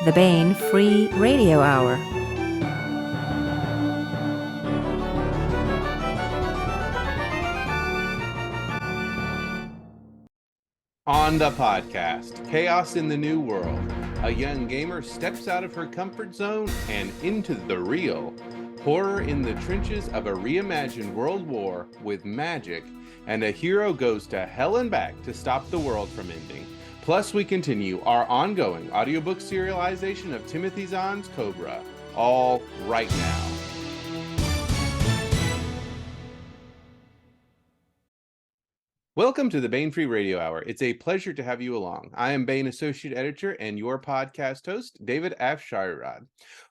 the Baen Free Radio Hour. On the podcast, Chaos in the New World, a young gamer steps out of her comfort zone and into the real. Horror in the trenches of a reimagined world war with magic, and a hero goes to hell and back to stop the world from ending. Plus, we continue our ongoing audiobook serialization of Timothy Zahn's Cobra, all right now. Welcome to the Baen Free Radio Hour. It's a pleasure to have you along. I am Baen Associate Editor and your podcast host, David Afsharirad.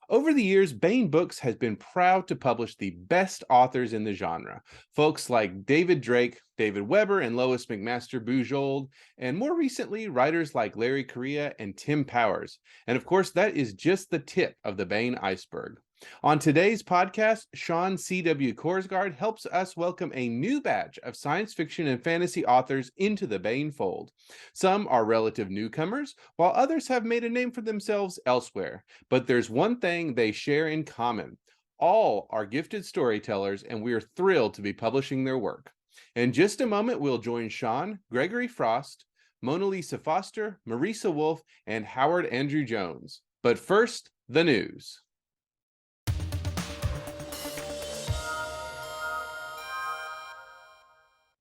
Over the years, Baen Books has been proud to publish the best authors in the genre. Folks like David Drake, David Weber, and Lois McMaster Bujold, and more recently, writers like Larry Correia and Tim Powers. And of course, that is just the tip of the Baen iceberg. On today's podcast, Sean C.W. Korsgaard helps us welcome a new batch of science fiction and fantasy authors into the Baen fold. Some are relative newcomers, while others have made a name for themselves elsewhere. But there's one thing they share in common. All are gifted storytellers, and we are thrilled to be publishing their work. In just a moment, we'll join Sean, Gregory Frost, Monalisa Foster, Marisa Wolf, and Howard Andrew Jones. But first, the news.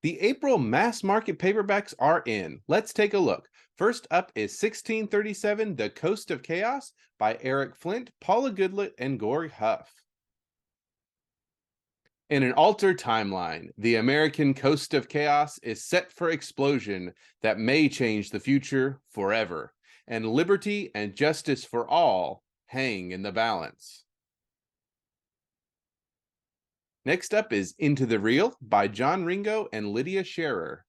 The April mass market paperbacks are in. Let's take a look. First up is 1637, The Coast of Chaos by Eric Flint, Paula Goodlett, and Gorg Huff. In an altered timeline, the American Coast of Chaos is set for explosion that may change the future forever, and liberty and justice for all hang in the balance. Next up is Into the Real by John Ringo and Lydia Scherer.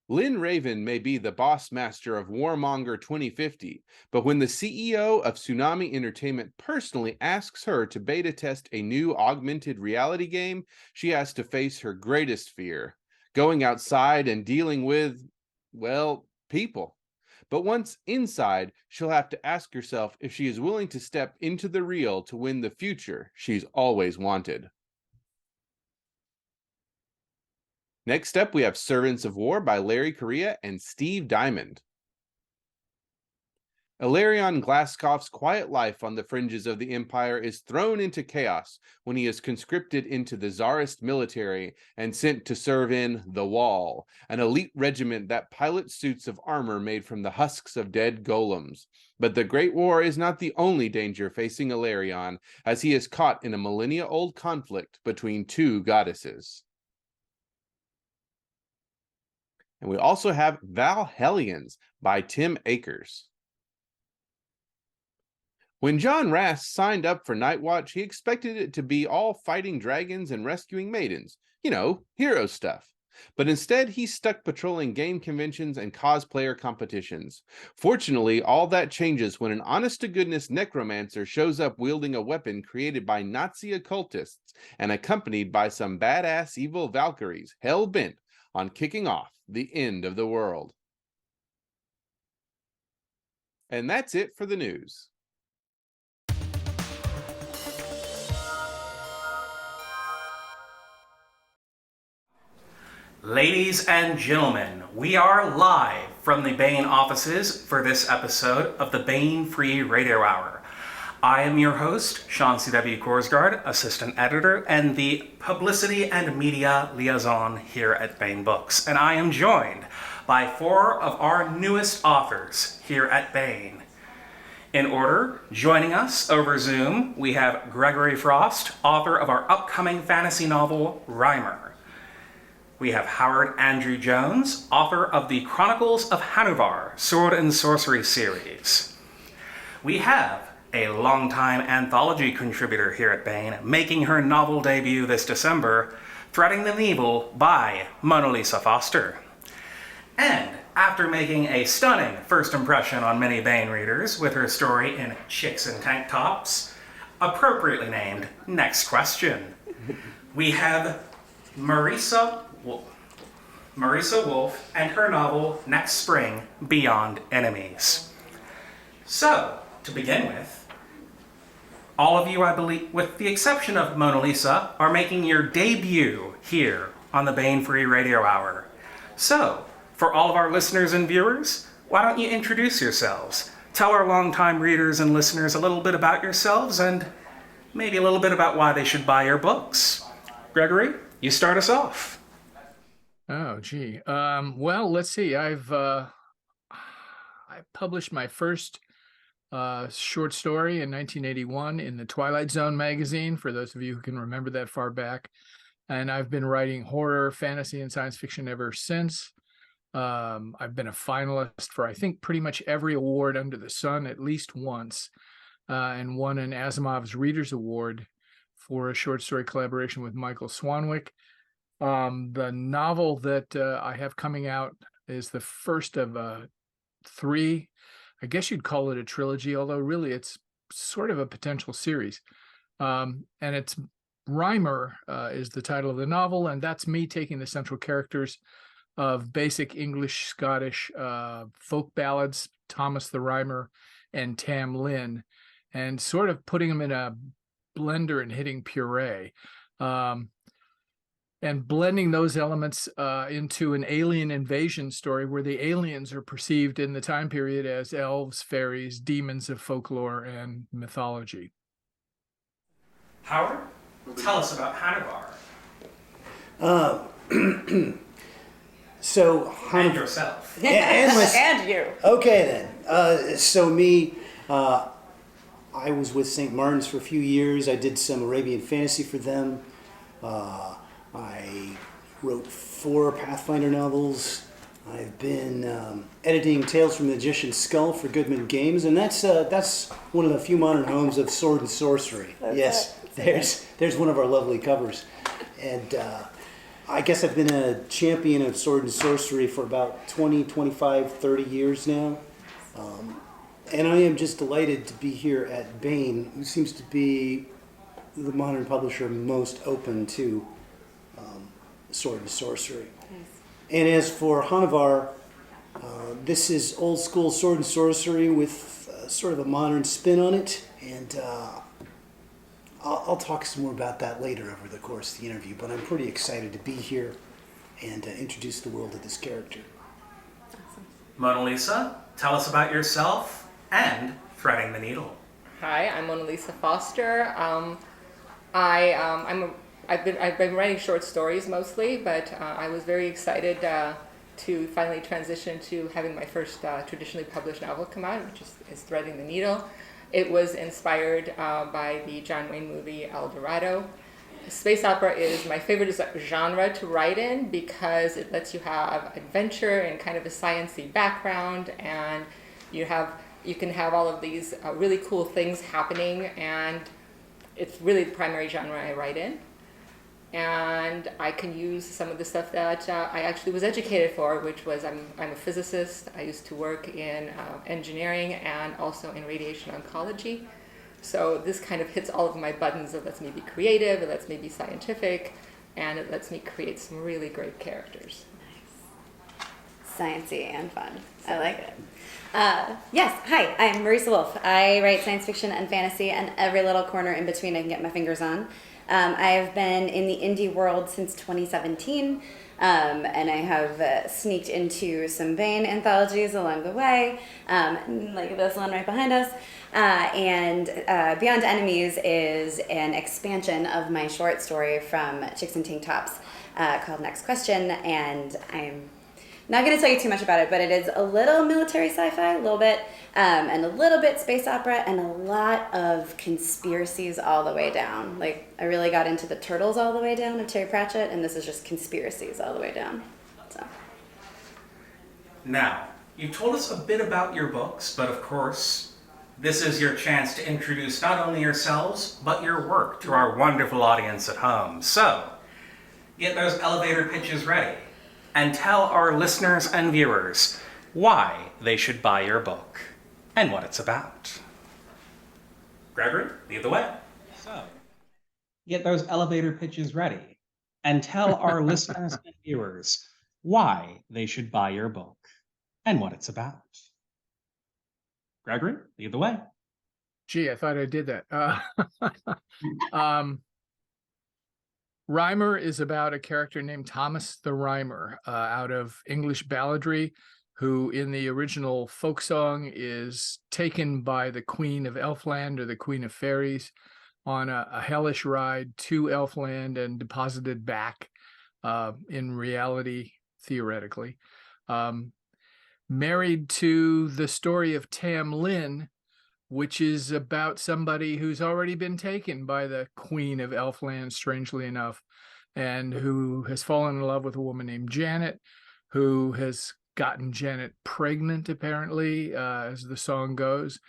Lynn Raven may be the boss master of Warmonger 2050, but when the CEO of Tsunami Entertainment personally asks her to beta test a new augmented reality game, she has to face her greatest fear, going outside and dealing with, well, people. But once inside, she'll have to ask herself if she is willing to step into the real to win the future she's always wanted. Next up, we have Servants of War by Larry Correia and Steve Diamond. Ilarion Glaskov's quiet life on the fringes of the Empire is thrown into chaos when he is conscripted into the Tsarist military and sent to serve in The Wall, an elite regiment that pilots suits of armor made from the husks of dead golems. But the Great War is not the only danger facing Ilarion, as he is caught in a millennia-old conflict between two goddesses. And we also have Valhellions by Tim Akers. When John Rass signed up for Night Watch, he expected it to be all fighting dragons and rescuing maidens. You know, hero stuff. But instead, he's stuck patrolling game conventions and cosplayer competitions. Fortunately, all that changes when an honest-to-goodness necromancer shows up wielding a weapon created by Nazi occultists and accompanied by some badass evil Valkyries hell-bent on kicking off the end of the world. And that's it for the news. Ladies and gentlemen, we are live from the Baen offices for this episode of the Baen Free Radio Hour. I am your host, Sean C.W. Korsgaard, Assistant Editor and the Publicity and Media Liaison here at Baen Books, and I am joined by four of our newest authors here at Baen. In order, joining us over Zoom, we have Gregory Frost, author of our upcoming fantasy novel, Rhymer. We have Howard Andrew Jones, author of the Chronicles of Hanuvar, Sword and Sorcery series. We have a longtime anthology contributor here at Baen, making her novel debut this December, Threading the Needle by Monalisa Foster. And after making a stunning first impression on many Baen readers with her story in Chicks in Tank Tops, appropriately named Next Question, we have Marisa Wolf and her novel Next Spring, Beyond Enemies. So, to begin with, all of you, I believe, with the exception of Monalisa, are making your debut here on the Baen Free Radio Hour. So, for all of our listeners and viewers, why don't you introduce yourselves? Tell our longtime readers and listeners a little bit about yourselves and maybe a little bit about why they should buy your books. Gregory, you start us off. Oh, gee. Well, let's see. I published my first short story in 1981 in the Twilight Zone magazine, for those of you who can remember that far back. And I've been writing horror, fantasy, and science fiction ever since. I've been a finalist for, I think, pretty much every award under the sun at least once, and won an Asimov's Readers Award for a short story collaboration with Michael Swanwick. The novel that I have coming out is the first of three. I guess you'd call it a trilogy, although really it's sort of a potential series. And it's Rhymer is the title of the novel, and that's me taking the central characters of basic English, Scottish folk ballads, Thomas the Rhymer and Tam Lin, and sort of putting them in a blender and hitting puree. And blending those elements into an alien invasion story where the aliens are perceived in the time period as elves, fairies, demons of folklore and mythology. Howard, tell us about Hannibal. So And yourself. and you. Okay then. So me, I was with St. Martin's for a few years. I did some Arabian fantasy for them. I wrote 4 Pathfinder novels. I've been editing Tales from the Magician's Skull for Goodman Games, and that's one of the few modern homes of sword and sorcery. Yes, there's one of our lovely covers, and I guess I've been a champion of sword and sorcery for about 20, 25, 30 years now. And I am just delighted to be here at Baen, who seems to be the modern publisher most open to sword and sorcery. Nice. And as for Hanavar, this is old school sword and sorcery with sort of a modern spin on it. And I'll talk some more about that later over the course of the interview, but I'm pretty excited to be here and introduce the world of this character. Awesome. Monalisa, tell us about yourself and Threading the Needle. Hi, I'm Monalisa Foster. I've been writing short stories mostly, but I was very excited to finally transition to having my first traditionally published novel come out, which is Threading the Needle. It was inspired by the John Wayne movie El Dorado. Space opera is my favorite genre to write in because it lets you have adventure and kind of a science-y background, and you can have all of these really cool things happening, and it's really the primary genre I write in. And I can use some of the stuff that I actually was educated for, which was I'm a physicist. I used to work in engineering and also in radiation oncology. So this kind of hits all of my buttons. It lets me be creative, it lets me be scientific, and it lets me create some really great characters. Nice. Sciencey and fun. I like it. Yes, hi, I'm Marisa Wolf. I write science fiction and fantasy and every little corner in between I can get my fingers on. I've been in the indie world since 2017, and I have sneaked into some Baen anthologies along the way, like this one right behind us. And Beyond Enemies is an expansion of my short story from Chicks and Tank Tops called Next Question, and I'm not going to tell you too much about it, but it is a little military sci-fi, a little bit, and a little bit space opera, and a lot of conspiracies all the way down. Like, I really got into the Turtles all the way down of Terry Pratchett, and this is just conspiracies all the way down. So. Now, you told us a bit about your books, but of course, this is your chance to introduce not only yourselves, but your work to our wonderful audience at home. So, get those elevator pitches ready, and tell our listeners and viewers why they should buy your book and what it's about. Gregory, lead the way. So, get those elevator pitches ready and tell our listeners and viewers why they should buy your book and what it's about. Gregory, lead the way. Gee, I thought I did that. Rhymer is about a character named Thomas the Rhymer, out of English balladry, who in the original folk song is taken by the Queen of Elfland or the Queen of Fairies on a hellish ride to Elfland and deposited back, in reality, theoretically. Married to the story of Tam Lin, which is about somebody who's already been taken by the Queen of Elfland, strangely enough, and who has fallen in love with a woman named Janet, who has gotten Janet pregnant, apparently, as the song goes,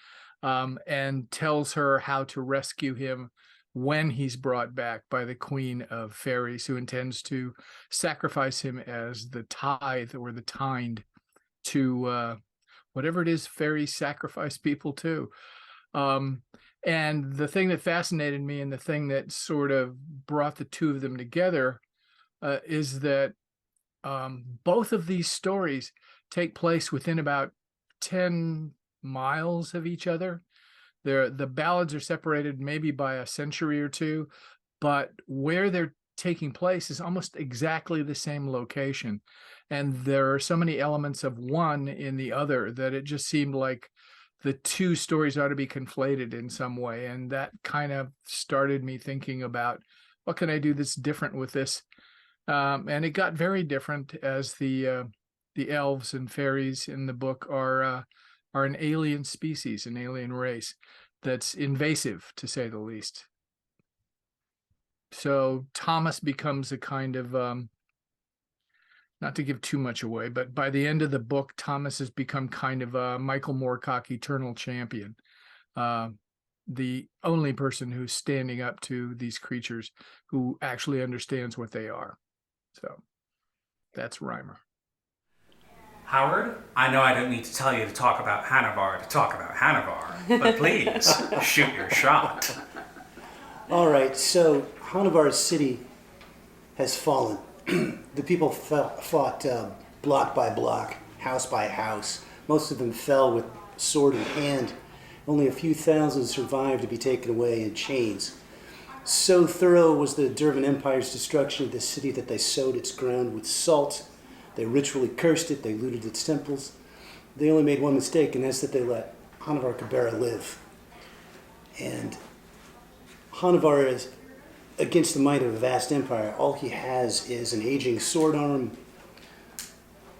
and tells her how to rescue him when he's brought back by the Queen of Fairies, who intends to sacrifice him as the tithe or the tind to whatever it is fairies sacrifice people to. And the thing that fascinated me and the thing that sort of brought the two of them together is that both of these stories take place within about 10 miles of each other. The ballads are separated maybe by a century or two, but where they're taking place is almost exactly the same location. And there are so many elements of one in the other that it just seemed like the two stories ought to be conflated in some way. And that kind of started me thinking about what can I do that's different with this? And it got very different as the elves and fairies in the book are an alien species, an alien race that's invasive, to say the least. So Thomas becomes a kind of, not to give too much away, but by the end of the book, Thomas has become kind of a Michael Moorcock eternal champion, the only person who's standing up to these creatures who actually understands what they are. So that's Rhymer. Howard, I know I don't need to tell you to talk about Hanavar to talk about Hanavar, but please shoot your shot. All right, so Hanavar's city has fallen. The people fought block by block, house by house. Most of them fell with sword in hand. Only a few thousand survived to be taken away in chains. So thorough was the Dervan Empire's destruction of the city that they sowed its ground with salt. They ritually cursed it, they looted its temples. They only made one mistake, and that's that they let Hanavar Cabrera live. And Hanavar is against the might of a vast empire. All he has is an aging sword arm,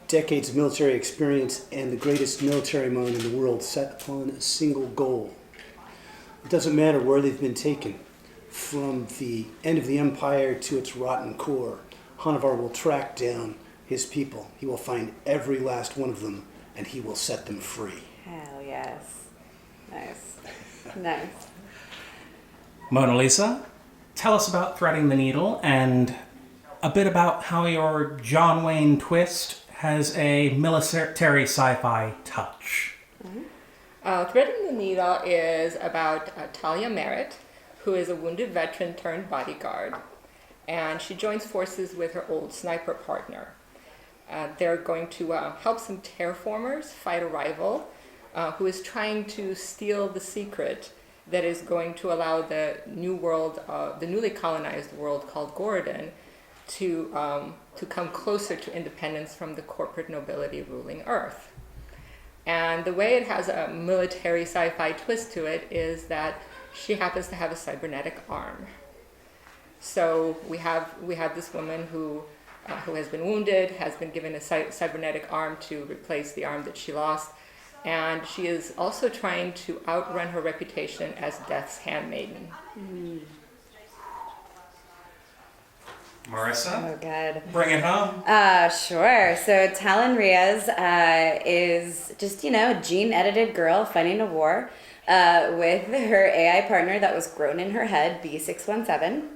decades of military experience, and the greatest military mind in the world set upon a single goal. It doesn't matter where they've been taken. From the end of the empire to its rotten core, Hanavar will track down his people. He will find every last one of them, and he will set them free. Hell yes. Nice. Nice. Monalisa, tell us about Threading the Needle and a bit about how your John Wayne twist has a military sci-fi touch. Threading the Needle is about Talia Merritt, who is a wounded veteran turned bodyguard, and she joins forces with her old sniper partner. They're going to help some terraformers fight a rival who is trying to steal the secret that is going to allow the new world, the newly colonized world called Gordon, to come closer to independence from the corporate nobility ruling Earth. And the way it has a military sci-fi twist to it is that she happens to have a cybernetic arm. So we have this woman who has been wounded, has been given a cybernetic arm to replace the arm that she lost, and she is also trying to outrun her reputation as Death's handmaiden. Marisa? Oh, God. Bring it home. Sure. So Talon Riaz is just, a gene-edited girl fighting a war with her AI partner that was grown in her head, B617,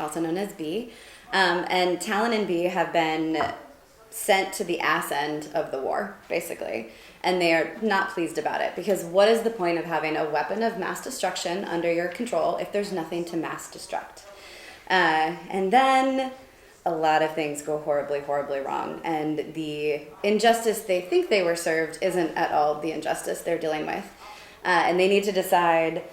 also known as B. And Talon and B have been sent to the ass end of the war, basically. And they are not pleased about it, because what is the point of having a weapon of mass destruction under your control if there's nothing to mass destruct? And then a lot of things go horribly, horribly wrong. And the injustice they think they were served isn't at all the injustice they're dealing with. And they need to decide,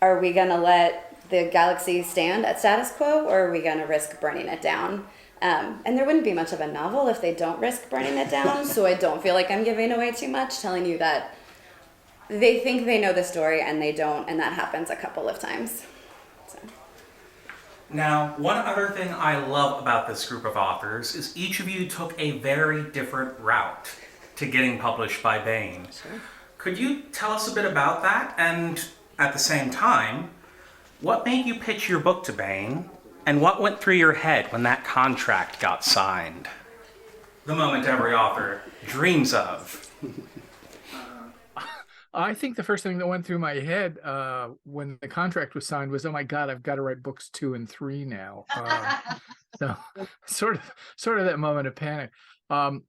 are we going to let the galaxy stand at status quo, or are we going to risk burning it down? And there wouldn't be much of a novel if they don't risk burning it down, so I don't feel like I'm giving away too much, telling you that they think they know the story and they don't, and that happens a couple of times. So. Now, one other thing I love about this group of authors is each of you took a very different route to getting published by Baen. Sure. Could you tell us a bit about that? And at the same time, what made you pitch your book to Baen? And what went through your head when that contract got signed? The moment every author dreams of. I think the first thing that went through my head when the contract was signed was, oh my God, I've got to write books 2 and 3 now. So sort of that moment of panic.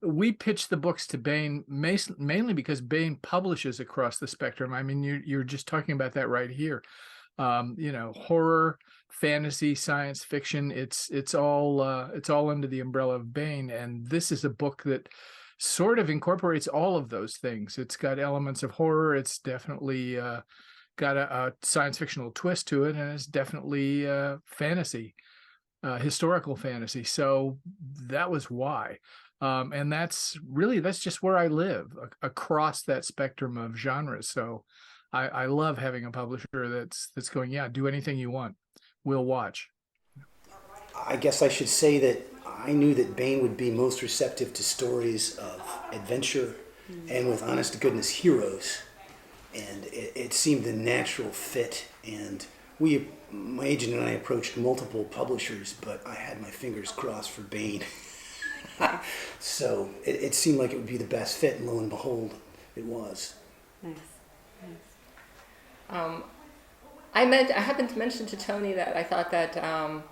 We pitched the books to Baen mainly because Baen publishes across the spectrum. I mean, you're just talking about that right here. Horror, fantasy, science fiction. It's all under the umbrella of Baen, and this is a book that sort of incorporates all of those things. It's got elements of horror. It's definitely got a science fictional twist to it, and it's definitely fantasy, historical fantasy. So that was why. And that's just where I live, across that spectrum of genres. So I love having a publisher that's going, yeah, do anything you want. We'll watch. I guess I should say that I knew that Baen would be most receptive to stories of adventure and with honest to goodness heroes. And it seemed the natural fit. And my agent and I approached multiple publishers, but I had my fingers crossed for Baen. So it seemed like it would be the best fit, and lo and behold, it was. Nice. I happened to mention to Tony that I thought that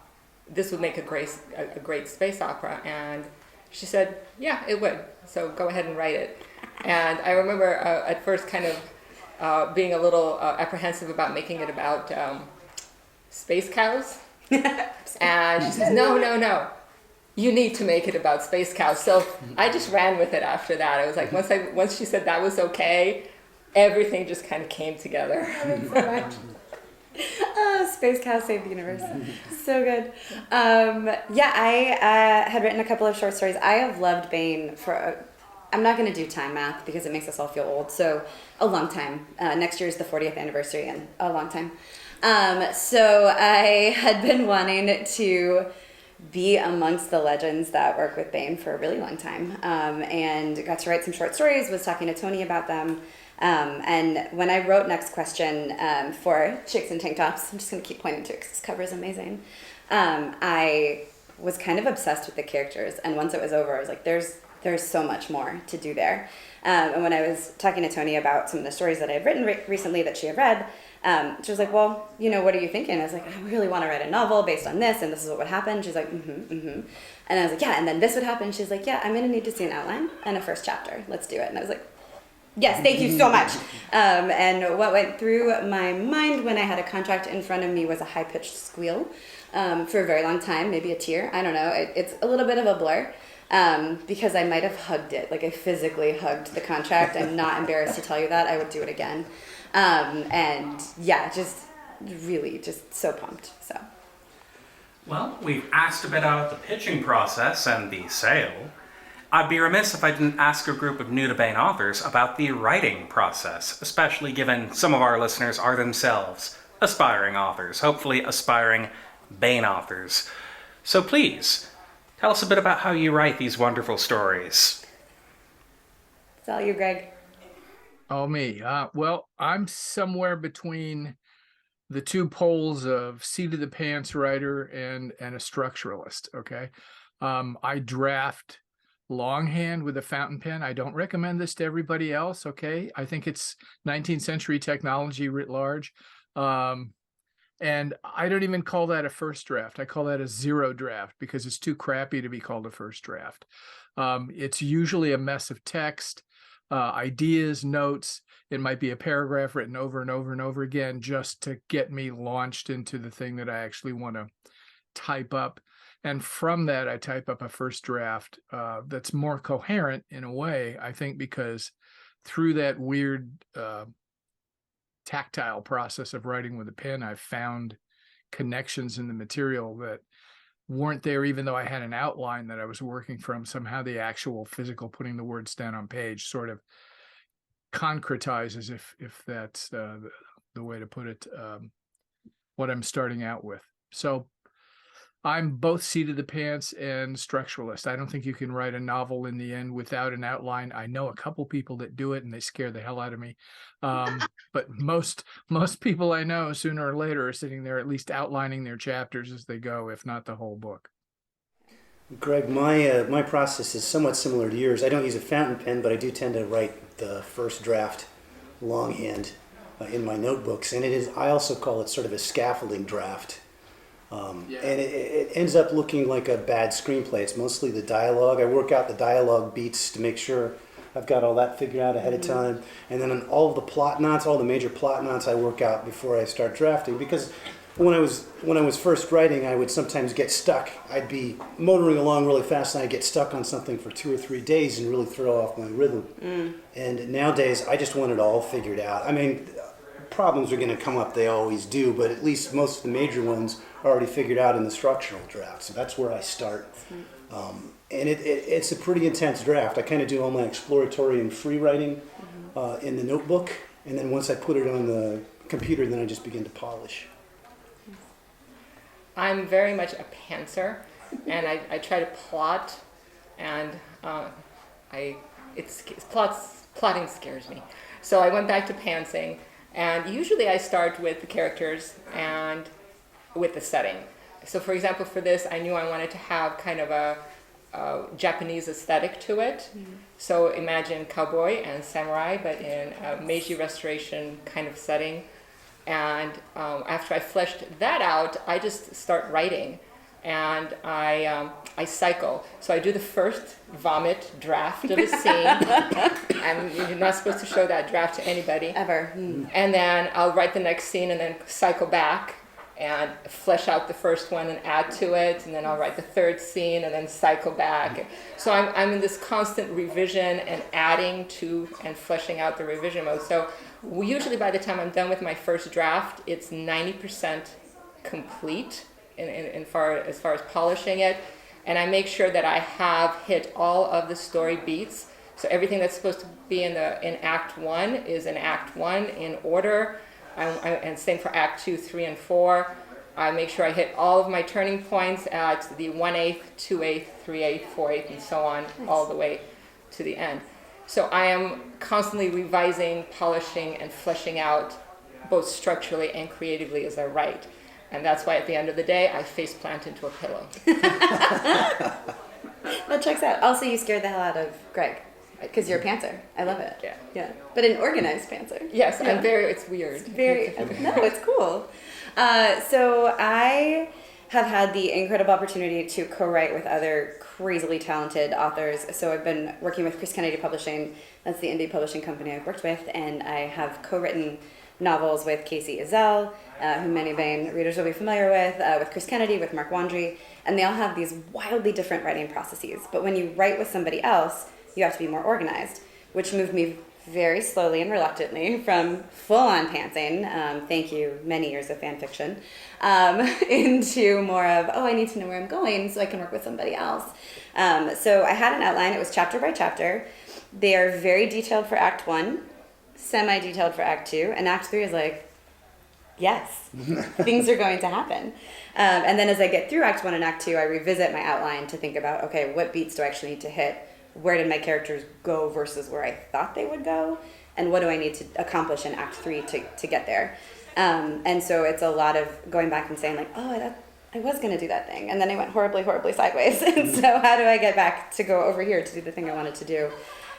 this would make a great space opera, and she said, yeah, it would, so go ahead and write it. And I remember at first kind of being a little apprehensive about making it about space cows. And she says, no, you need to make it about space cows. So I just ran with it after that. I was like, once she said that was okay, everything just kind of came together. Oh, Space Cow Saved the Universe. So good. I had written a couple of short stories. I have loved Baen I'm not going to do time math because it makes us all feel old. So a long time. Next year is the 40th anniversary, and a long time. So I had been wanting to be amongst the legends that work with Baen for a really long time, and got to write some short stories, was talking to Tony about them. And when I wrote Next Question for Chicks in Tank Tops, I'm just going to keep pointing to it because this cover is amazing. I was kind of obsessed with the characters, and once it was over, I was like, there's so much more to do there. And when I was talking to Tony about some of the stories that I had written recently that she had read, she was like, well, what are you thinking? I was like, I really want to write a novel based on this, and this is what would happen. She's like, And I was like, yeah, and then this would happen. She's like, yeah, I'm going to need to see an outline and a first chapter. Let's do it. And I was like, yes, thank you so much. And what went through my mind when I had a contract in front of me was a high-pitched squeal for a very long time, maybe a tear. I don't know. It's a little bit of a blur because I might have hugged it. Like I physically hugged the contract. I'm not embarrassed to tell you that. I would do it again. And yeah, just really just so pumped. So. Well, we've asked a bit about the pitching process and the sale. I'd be remiss if I didn't ask a group of new to Baen authors about the writing process, especially given some of our listeners are themselves aspiring authors, hopefully aspiring Baen authors. So please, tell us a bit about how you write these wonderful stories. It's all you, Greg. Oh, me. Well, I'm somewhere between the two poles of seat of the pants writer and a structuralist. Okay. I draft longhand with a fountain pen. I don't recommend this to everybody else. Okay. I think it's 19th century technology writ large. And I don't even call that a first draft. I call that a zero draft because it's too crappy to be called a first draft. It's usually a mess of text, ideas, notes. It might be a paragraph written over and over and over again just to get me launched into the thing that I actually want to type up. And from that, I type up a first draft that's more coherent in a way, I think, because through that weird tactile process of writing with a pen, I've found connections in the material that weren't there, even though I had an outline that I was working from. Somehow the actual physical putting the words down on page sort of concretizes, if that's the way to put it, what I'm starting out with. So I'm both seat of the pants and structuralist. I don't think you can write a novel in the end without an outline. I know a couple people that do it and they scare the hell out of me. But most people I know sooner or later are sitting there at least outlining their chapters as they go, if not the whole book. Greg, my process is somewhat similar to yours. I don't use a fountain pen, but I do tend to write the first draft longhand in my notebooks, and I also call it sort of a scaffolding draft. And it ends up looking like a bad screenplay. It's mostly the dialogue. I work out the dialogue beats to make sure I've got all that figured out ahead of time. And then all of the plot knots, all the major plot knots, I work out before I start drafting. Because when I was first writing, I would sometimes get stuck. I'd be motoring along really fast, and I'd get stuck on something for 2 or 3 days and really throw off my rhythm. And nowadays, I just want it all figured out. I mean, problems are going to come up, they always do, but at least most of the major ones are already figured out in the structural draft. So that's where I start. And it's a pretty intense draft. I kind of do all my exploratory and free writing in the notebook, and then once I put it on the computer, then I just begin to polish. I'm very much a pantser, and I try to plot, and plotting scares me. So I went back to pantsing, and usually I start with the characters and with the setting. So for example, for this, I knew I wanted to have kind of a Japanese aesthetic to it. So imagine cowboy and samurai, but in a Meiji Restoration kind of setting. And after I fleshed that out, I just start writing, and I cycle. So I do the first vomit draft of a scene, and you're not supposed to show that draft to anybody Ever. And then I'll write the next scene, and then cycle back and flesh out the first one and add to it, and then I'll write the third scene and then cycle back. So I'm in this constant revision and adding to and fleshing out the revision mode. So usually by the time I'm done with my first draft, it's 90% complete as far as polishing it, and I make sure that I have hit all of the story beats. So everything that's supposed to be in Act 1 is in Act 1 in order. And same for Act 2, 3, and 4. I make sure I hit all of my turning points at the 1/8, 2/8, 3/8, 4/8, and so on, all the way to the end. So I am constantly revising, polishing, and fleshing out both structurally and creatively as I write. And that's why at the end of the day, I face plant into a pillow. That checks out. Also, you scared the hell out of Greg. Because you're a pantser. I love it. Yeah. But an organized pantser. Yes, yeah. It's weird. No, it's cool. So I have had the incredible opportunity to co-write with other crazily talented authors. So I've been working with Chris Kennedy Publishing. That's the indie publishing company I've worked with. And I have co-written novels with Casey Ezell, who many Baen readers will be familiar with Chris Kennedy, with Mark Wandry. And they all have these wildly different writing processes. But when you write with somebody else, you have to be more organized, which moved me very slowly and reluctantly from full-on pantsing, thank you, many years of fan fiction, into more of, I need to know where I'm going so I can work with somebody else. So I had an outline. It was chapter by chapter. They are very detailed for Act 1, semi-detailed for Act 2, and Act 3 is like, yes, things are going to happen. And then as I get through Act 1 and Act 2, I revisit my outline to think about, okay, what beats do I actually need to hit? Where did my characters go versus where I thought they would go? And what do I need to accomplish in Act 3 to get there? And so it's a lot of going back and saying like, I was going to do that thing. And then I went horribly, horribly sideways. And so how do I get back to go over here to do the thing I wanted to do?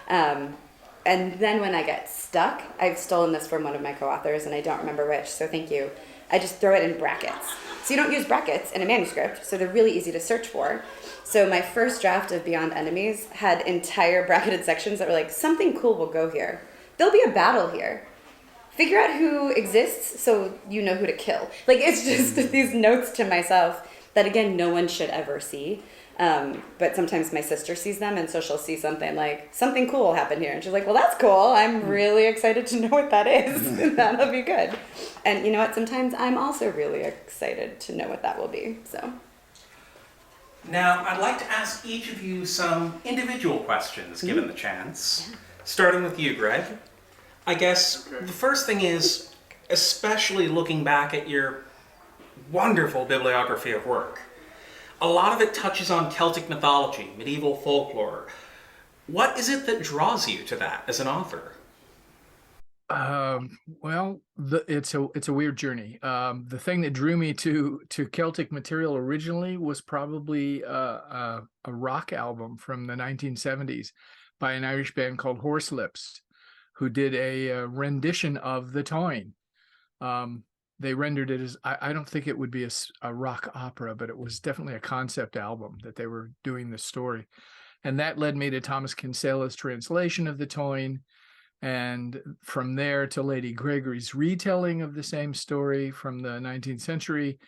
And then when I get stuck, I've stolen this from one of my co-authors and I don't remember which, so thank you. I just throw it in brackets. So you don't use brackets in a manuscript, so they're really easy to search for. So my first draft of Beyond Enemies had entire bracketed sections that were like, something cool will go here. There'll be a battle here. Figure out who exists so you know who to kill. Like, it's just these notes to myself. that, again, no one should ever see. But sometimes my sister sees them, and so she'll see something like, something cool happened here. And she's like, well, that's cool. I'm really excited to know what that is. That'll be good. And you know what? Sometimes I'm also really excited to know what that will be. So. Now, I'd like to ask each of you some individual questions, given the chance. Starting with you, Greg. I guess the first thing is, especially looking back at your wonderful bibliography of work, a lot of it touches on Celtic mythology, medieval folklore. What is it that draws you to that as an author? Well, it's a weird journey. The thing that drew me to Celtic material originally was probably a rock album from the 1970s by an Irish band called Horselips, who did a rendition of the Táin. They rendered it as, I don't think it would be a rock opera, but it was definitely a concept album that they were doing this story. And that led me to Thomas Kinsella's translation of the Táin, and from there to Lady Gregory's retelling of the same story from the 19th century,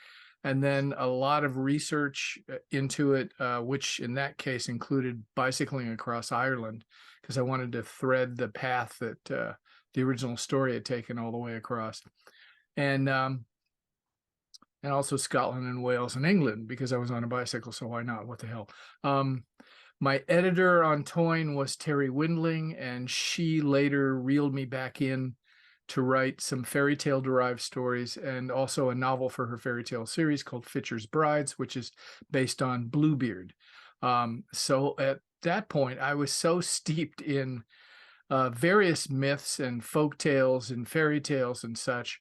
and then a lot of research into it, which in that case included bicycling across Ireland, because I wanted to thread the path that the original story had taken all the way across. And also Scotland and Wales and England, because I was on a bicycle, so why not? What the hell? My editor on Táin was Terry Windling, and she later reeled me back in to write some fairy tale derived stories, and also a novel for her fairy tale series called Fitcher's Brides, which is based on Bluebeard. So at that point, I was so steeped in various myths and folk tales and fairy tales and such,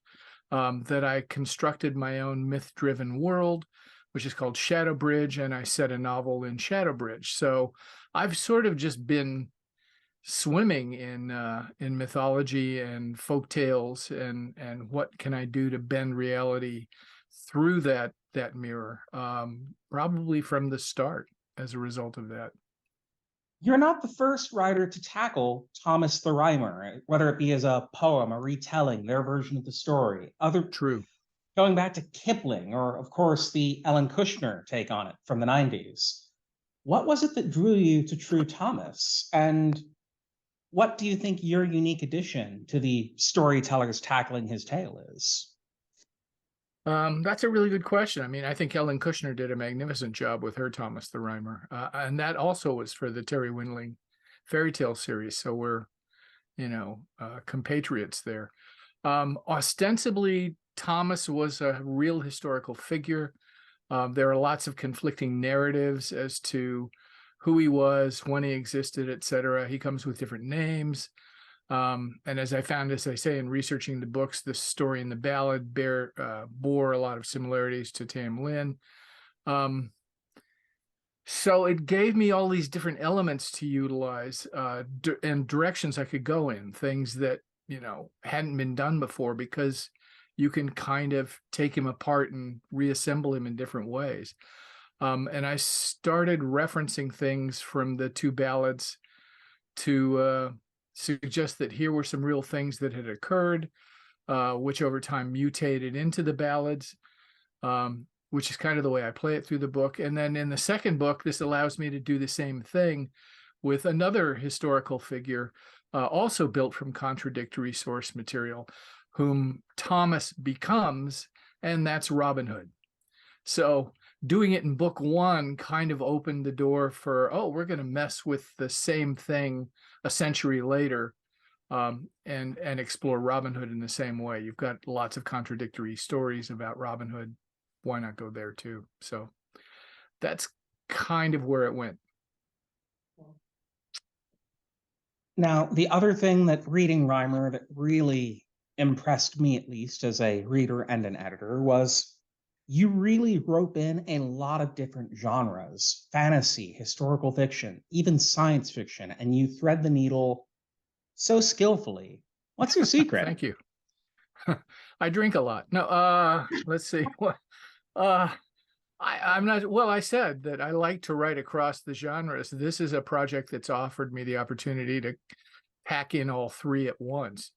that I constructed my own myth-driven world, which is called Shadowbridge, and I set a novel in Shadowbridge. So I've sort of just been swimming in mythology and folk tales, and what can I do to bend reality through that mirror, probably from the start as a result of that. You're not the first writer to tackle Thomas the Rhymer, whether it be as a poem, a retelling, their version of the story. True. Going back to Kipling, or of course the Ellen Kushner take on it from the 90s. What was it that drew you to True Thomas? And what do you think your unique addition to the storytellers tackling his tale is? That's a really good question. I mean, I think Ellen Kushner did a magnificent job with her Thomas the Rhymer. And that also was for the Terry Windling fairy tale series. So we're, compatriots there. Ostensibly, Thomas was a real historical figure. There are lots of conflicting narratives as to who he was, when he existed, etc. He comes with different names. And as I found, as I say, in researching the books, the story and the ballad bore a lot of similarities to Tam Lin. So it gave me all these different elements to utilize and directions I could go in, things that, hadn't been done before, because you can kind of take him apart and reassemble him in different ways. And I started referencing things from the two ballads to suggest that here were some real things that had occurred, which over time mutated into the ballads, which is kind of the way I play it through the book. And then in the second book, this allows me to do the same thing with another historical figure, also built from contradictory source material, whom Thomas becomes, and that's Robin Hood. So doing it in book one kind of opened the door for, we're going to mess with the same thing a century later, and explore Robin Hood in the same way. You've got lots of contradictory stories about Robin Hood. Why not go there too? So that's kind of where it went. Now, the other thing that reading Rhymer that really impressed me, at least as a reader and an editor, was you really rope in a lot of different genres: fantasy, historical fiction, even science fiction, and you thread the needle so skillfully. What's your secret? Thank you. I drink a lot. No, let's see. What? I'm not, well, I said that I like to write across the genres. This is a project that's offered me the opportunity to pack in all three at once.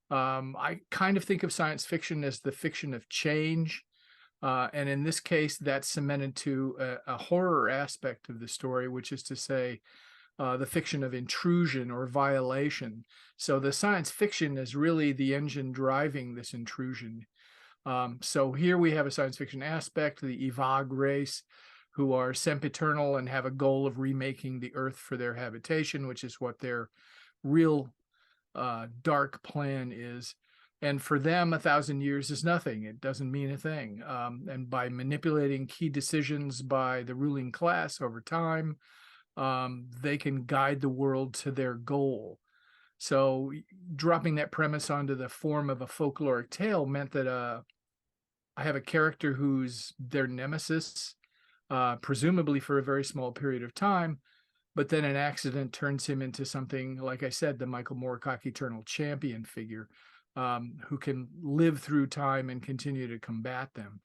I kind of think of science fiction as the fiction of change. And in this case, that's cemented to a horror aspect of the story, which is to say, the fiction of intrusion or violation. So the science fiction is really the engine driving this intrusion. So here we have a science fiction aspect, the Evag race, who are sempiternal and have a goal of remaking the Earth for their habitation, which is what their real dark plan is. And for them, 1,000 years is nothing. It doesn't mean a thing. And by manipulating key decisions by the ruling class over time, they can guide the world to their goal. So dropping that premise onto the form of a folkloric tale meant that I have a character who's their nemesis, presumably for a very small period of time, but then an accident turns him into something, like I said, the Michael Moorcock eternal champion figure, who can live through time and continue to combat them.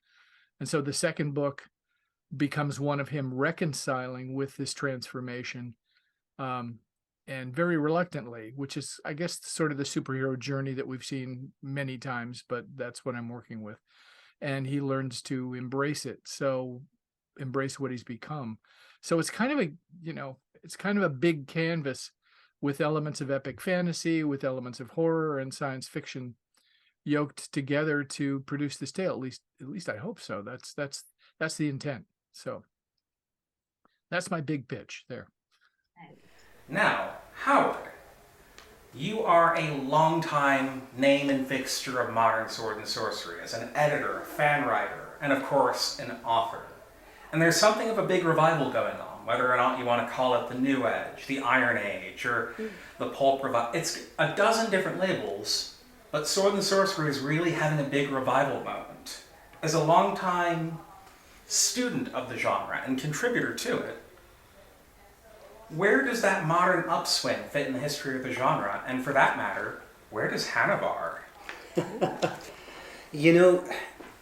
And so the second book becomes one of him reconciling with this transformation, and very reluctantly, which is, I guess, sort of the superhero journey that we've seen many times, but that's what I'm working with. And he learns to embrace it. So embrace what he's become. So it's kind of it's kind of a big canvas with elements of epic fantasy, with elements of horror and science fiction yoked together to produce this tale. At least I hope so. That's the intent. So that's my big pitch there. Now, Howard, you are a longtime name and fixture of modern sword and sorcery as an editor, a fan writer, and of course, an author. And there's something of a big revival going on, whether or not you want to call it the New Age, the Iron Age, or the Pulp Revival. It's a dozen different labels, but sword and sorcery is really having a big revival moment. As a longtime student of the genre and contributor to it, where does that modern upswing fit in the history of the genre? And for that matter, where does Hanavar?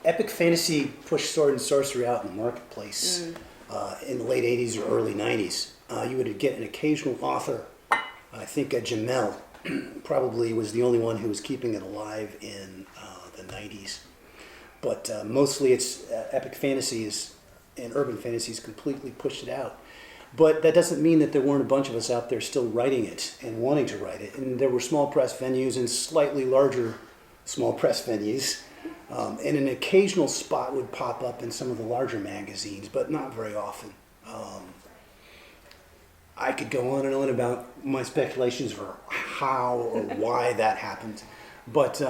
Epic fantasy pushed sword and sorcery out in the marketplace in the late 80s or early 90s. You would get an occasional author. I think Jamel probably was the only one who was keeping it alive in the 90s. But mostly it's epic fantasies and urban fantasies completely pushed it out. But that doesn't mean that there weren't a bunch of us out there still writing it and wanting to write it. And there were small press venues and slightly larger small press venues. And an occasional spot would pop up in some of the larger magazines, but not very often. I could go on and on about my speculations for how or why that happened. But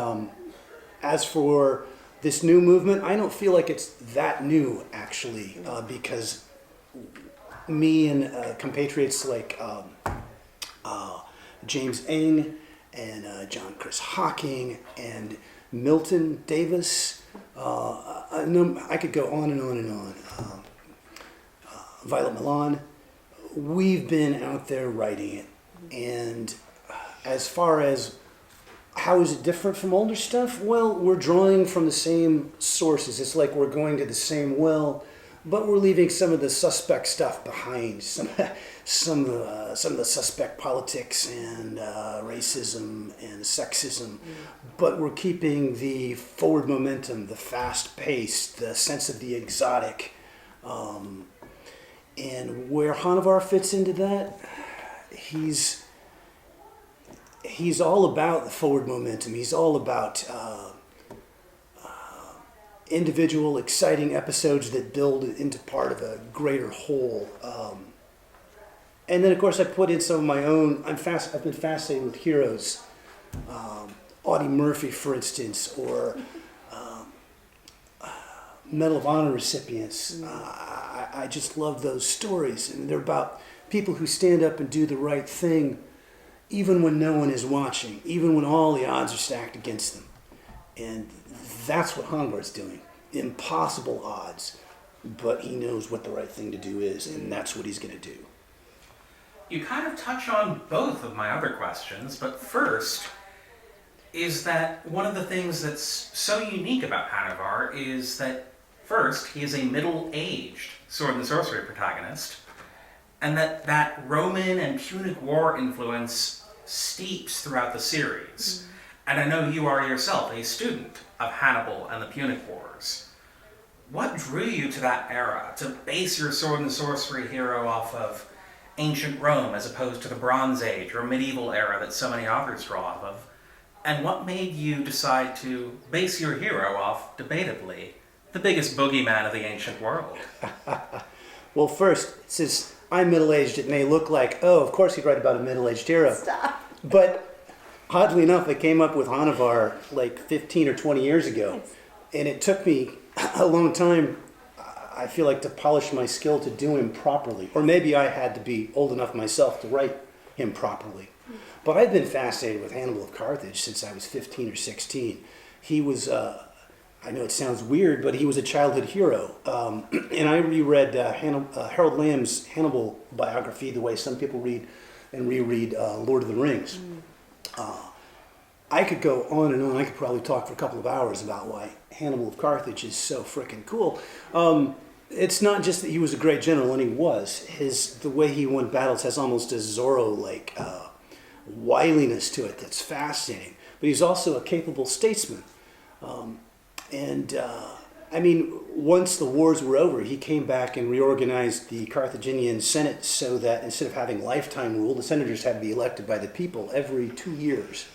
as for this new movement, I don't feel like it's that new, actually, because me and compatriots like James Eng and John Chris Hawking and Milton Davis, I could go on and on and on. Violet Milan, we've been out there writing it. And as far as how is it different from older stuff? Well, we're drawing from the same sources. It's like we're going to the same well, but we're leaving some of the suspect stuff behind. Some of the suspect politics and racism and sexism, but we're keeping the forward momentum, the fast pace, the sense of the exotic. And where Hanavar fits into that, he's all about the forward momentum. He's all about individual, exciting episodes that build into part of a greater whole. And then, of course, I put in some of my own. I've been fascinated with heroes, Audie Murphy, for instance, or Medal of Honor recipients. I just love those stories, and they're about people who stand up and do the right thing, even when no one is watching, even when all the odds are stacked against them. And that's what Hanavar's doing. Impossible odds, but he knows what the right thing to do is, and that's what he's going to do. You kind of touch on both of my other questions, but first is that one of the things that's so unique about Hanavar is that first, he is a middle-aged sword and sorcery protagonist, and that Roman and Punic War influence steeps throughout the series. And I know you are yourself a student of Hannibal and the Punic Wars. what drew you to that era, to base your sword and sorcery hero off of ancient Rome as opposed to the Bronze Age or medieval era that so many authors draw off of? And what made you decide to base your hero off, debatably, the biggest boogeyman of the ancient world? Well, first, since I'm middle-aged, it may look like, oh, of course he'd write about a middle-aged hero. Stop. But oddly enough, I came up with Hanavar like 15 or 20 years ago. Nice. And it took me a long time, I feel like, to polish my skill to do him properly. Or maybe I had to be old enough myself to write him properly. But I've been fascinated with Hannibal of Carthage since I was 15 or 16. He was, I know it sounds weird, but he was a childhood hero. And I reread Harold Lamb's Hannibal biography the way some people read and reread Lord of the Rings. I could go on and on. I could probably talk for a couple of hours about why Hannibal of Carthage is so freaking cool. It's not just that he was a great general, and he was. The way he won battles has almost a Zorro-like wiliness to it that's fascinating. But he's also a capable statesman. I mean, once the wars were over, he came back and reorganized the Carthaginian Senate so that instead of having lifetime rule, the senators had to be elected by the people every 2 years.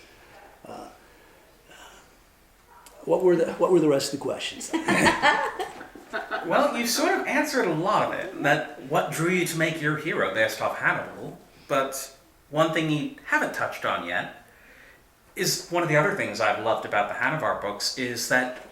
What were the rest of the questions? Well, you sort of answered a lot of it. That what drew you to make your hero based off Hannibal, but one thing you haven't touched on yet is one of the other things I've loved about the Hanavar books is that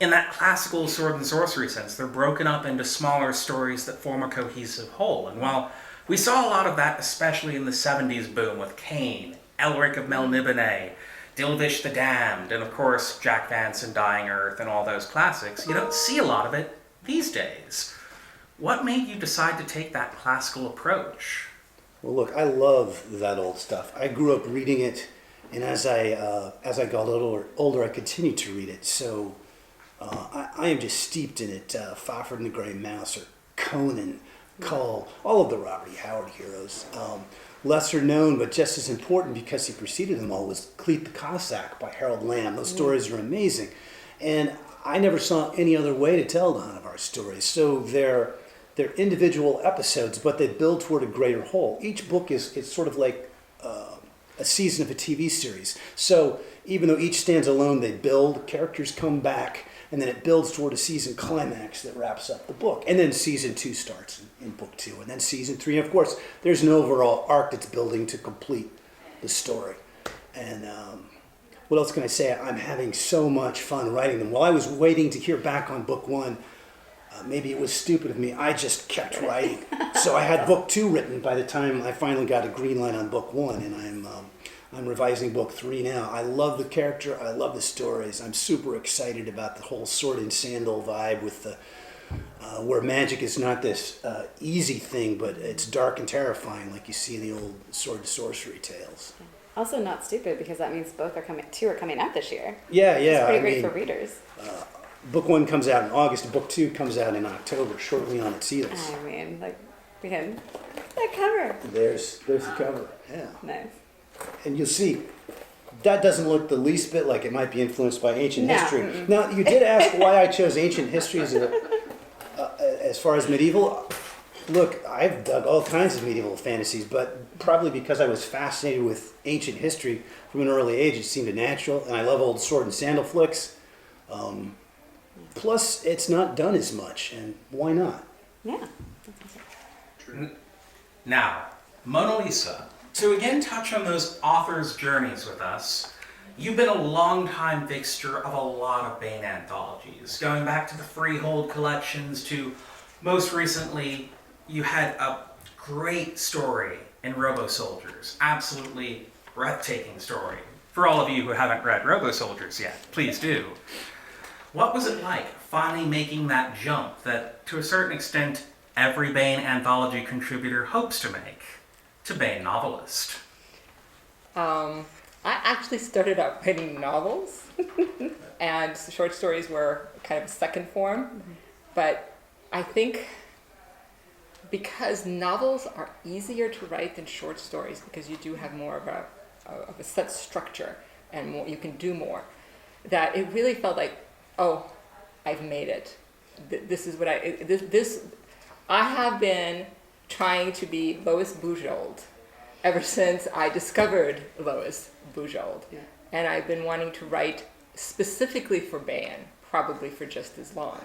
in that classical sword and sorcery sense, they're broken up into smaller stories that form a cohesive whole. And while we saw a lot of that, especially in the 70s boom with Cain, Elric of Melniboné, Dilvish the Damned, and of course Jack Vance and Dying Earth and all those classics, you don't see a lot of it these days. What made you decide to take that classical approach? Well, look, I love that old stuff. I grew up reading it, and as I got a little older, I continued to read it. So I am just steeped in it. Fafhrd and the Grey Mouse, or Conan, Kull, all of the Robert E. Howard heroes. Lesser known, but just as important because he preceded them all, was Cleet the Cossack by Harold Lamb. Those stories are amazing. And I never saw any other way to tell the Hanavar stories. So they're individual episodes, but they build toward a greater whole. Each book is sort of like a season of a TV series. So even though each stands alone, they build, characters come back, and then it builds toward a season climax that wraps up the book. And then season 2 starts in book 2, and then season 3. And of course, there's an overall arc that's building to complete the story. And what else can I say? I'm having so much fun writing them. While I was waiting to hear back on book 1, maybe it was stupid of me, I just kept writing. So I had book 2 written by the time I finally got a green light on book 1, and I'm revising book 3 now. I love the character, I love the stories. I'm super excited about the whole sword and sandal vibe with the where magic is not this easy thing, but it's dark and terrifying like you see in the old sword and sorcery tales. Also not stupid because that means two are coming out this year. Yeah. It's pretty great for readers. Book 1 comes out in August, and book 2 comes out in October, shortly on its heels. I mean, like, we can, that cover. There's the cover, yeah. Nice. And you'll see, that doesn't look the least bit like it might be influenced by ancient history. Mm-mm. Now, you did ask why I chose ancient history as far as medieval. Look, I've dug all kinds of medieval fantasies, but probably because I was fascinated with ancient history from an early age, it seemed natural, and I love old sword and sandal flicks. Plus, it's not done as much, and why not? Yeah. Now, Monalisa, to again touch on those authors' journeys with us, you've been a long-time fixture of a lot of Baen anthologies, going back to the Freehold collections to, most recently, you had a great story in Robo-Soldiers. Absolutely breathtaking story. For all of you who haven't read Robo-Soldiers yet, please do. What was it like finally making that jump that, to a certain extent, every Baen anthology contributor hopes to make, to Baen novelist? I actually started out writing novels, and short stories were kind of a second form. But I think because novels are easier to write than short stories, because you do have more of a set structure and more, you can do more, that it really felt like, oh, I've made it. this is what I have been trying to be Lois Bujold ever since I discovered Lois Bujold. Yeah. And I've been wanting to write specifically for Baen, probably for just as long.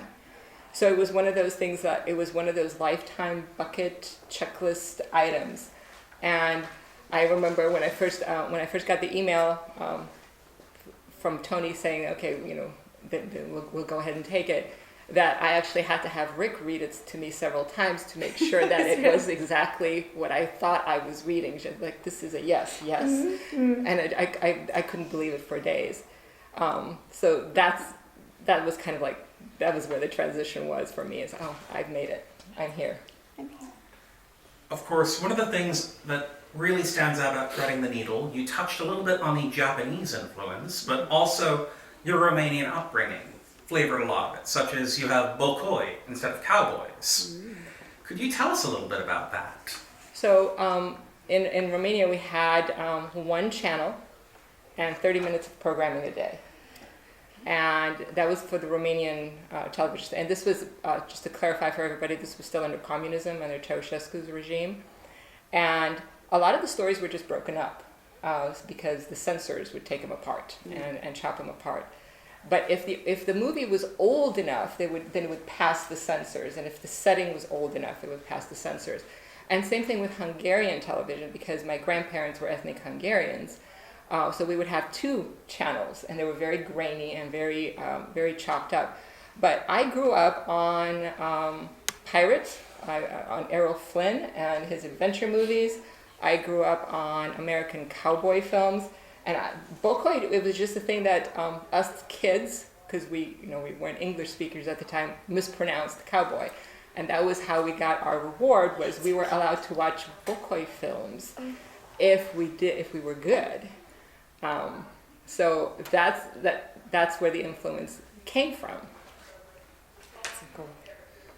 So it was one of those things that it was one of those lifetime bucket checklist items. And I remember when I first got the email from Tony saying, okay, we'll go ahead and take it, that I actually had to have Rick read it to me several times to make sure that it was exactly what I thought I was reading. She was like, this is a yes. Mm-hmm. And I couldn't believe it for days. So that was kind of like, that was where the transition was for me, is, oh, I've made it. I'm here. Of course, one of the things that really stands out about Threading the Needle, you touched a little bit on the Japanese influence, but also your Romanian upbringing flavored a lot of it, such as you have bokoi instead of cowboys. Could you tell us a little bit about that? So in Romania, we had one channel and 30 minutes of programming a day. And that was for the Romanian television. And this was, just to clarify for everybody, this was still under communism, under Ceausescu's regime. And a lot of the stories were just broken up because the censors would take them apart and chop them apart. But if the movie was old enough, then it would pass the censors. And if the setting was old enough, it would pass the censors. And same thing with Hungarian television, because my grandparents were ethnic Hungarians. So we would have two channels, and they were very grainy and very, very chopped up. But I grew up on Pirates, on Errol Flynn and his adventure movies. I grew up on American cowboy films. And bokoi, it was just a thing that us kids, because we weren't English speakers at the time, mispronounced cowboy. And that was how we got our reward, was we were allowed to watch bokoi films if we were good. So that's where the influence came from.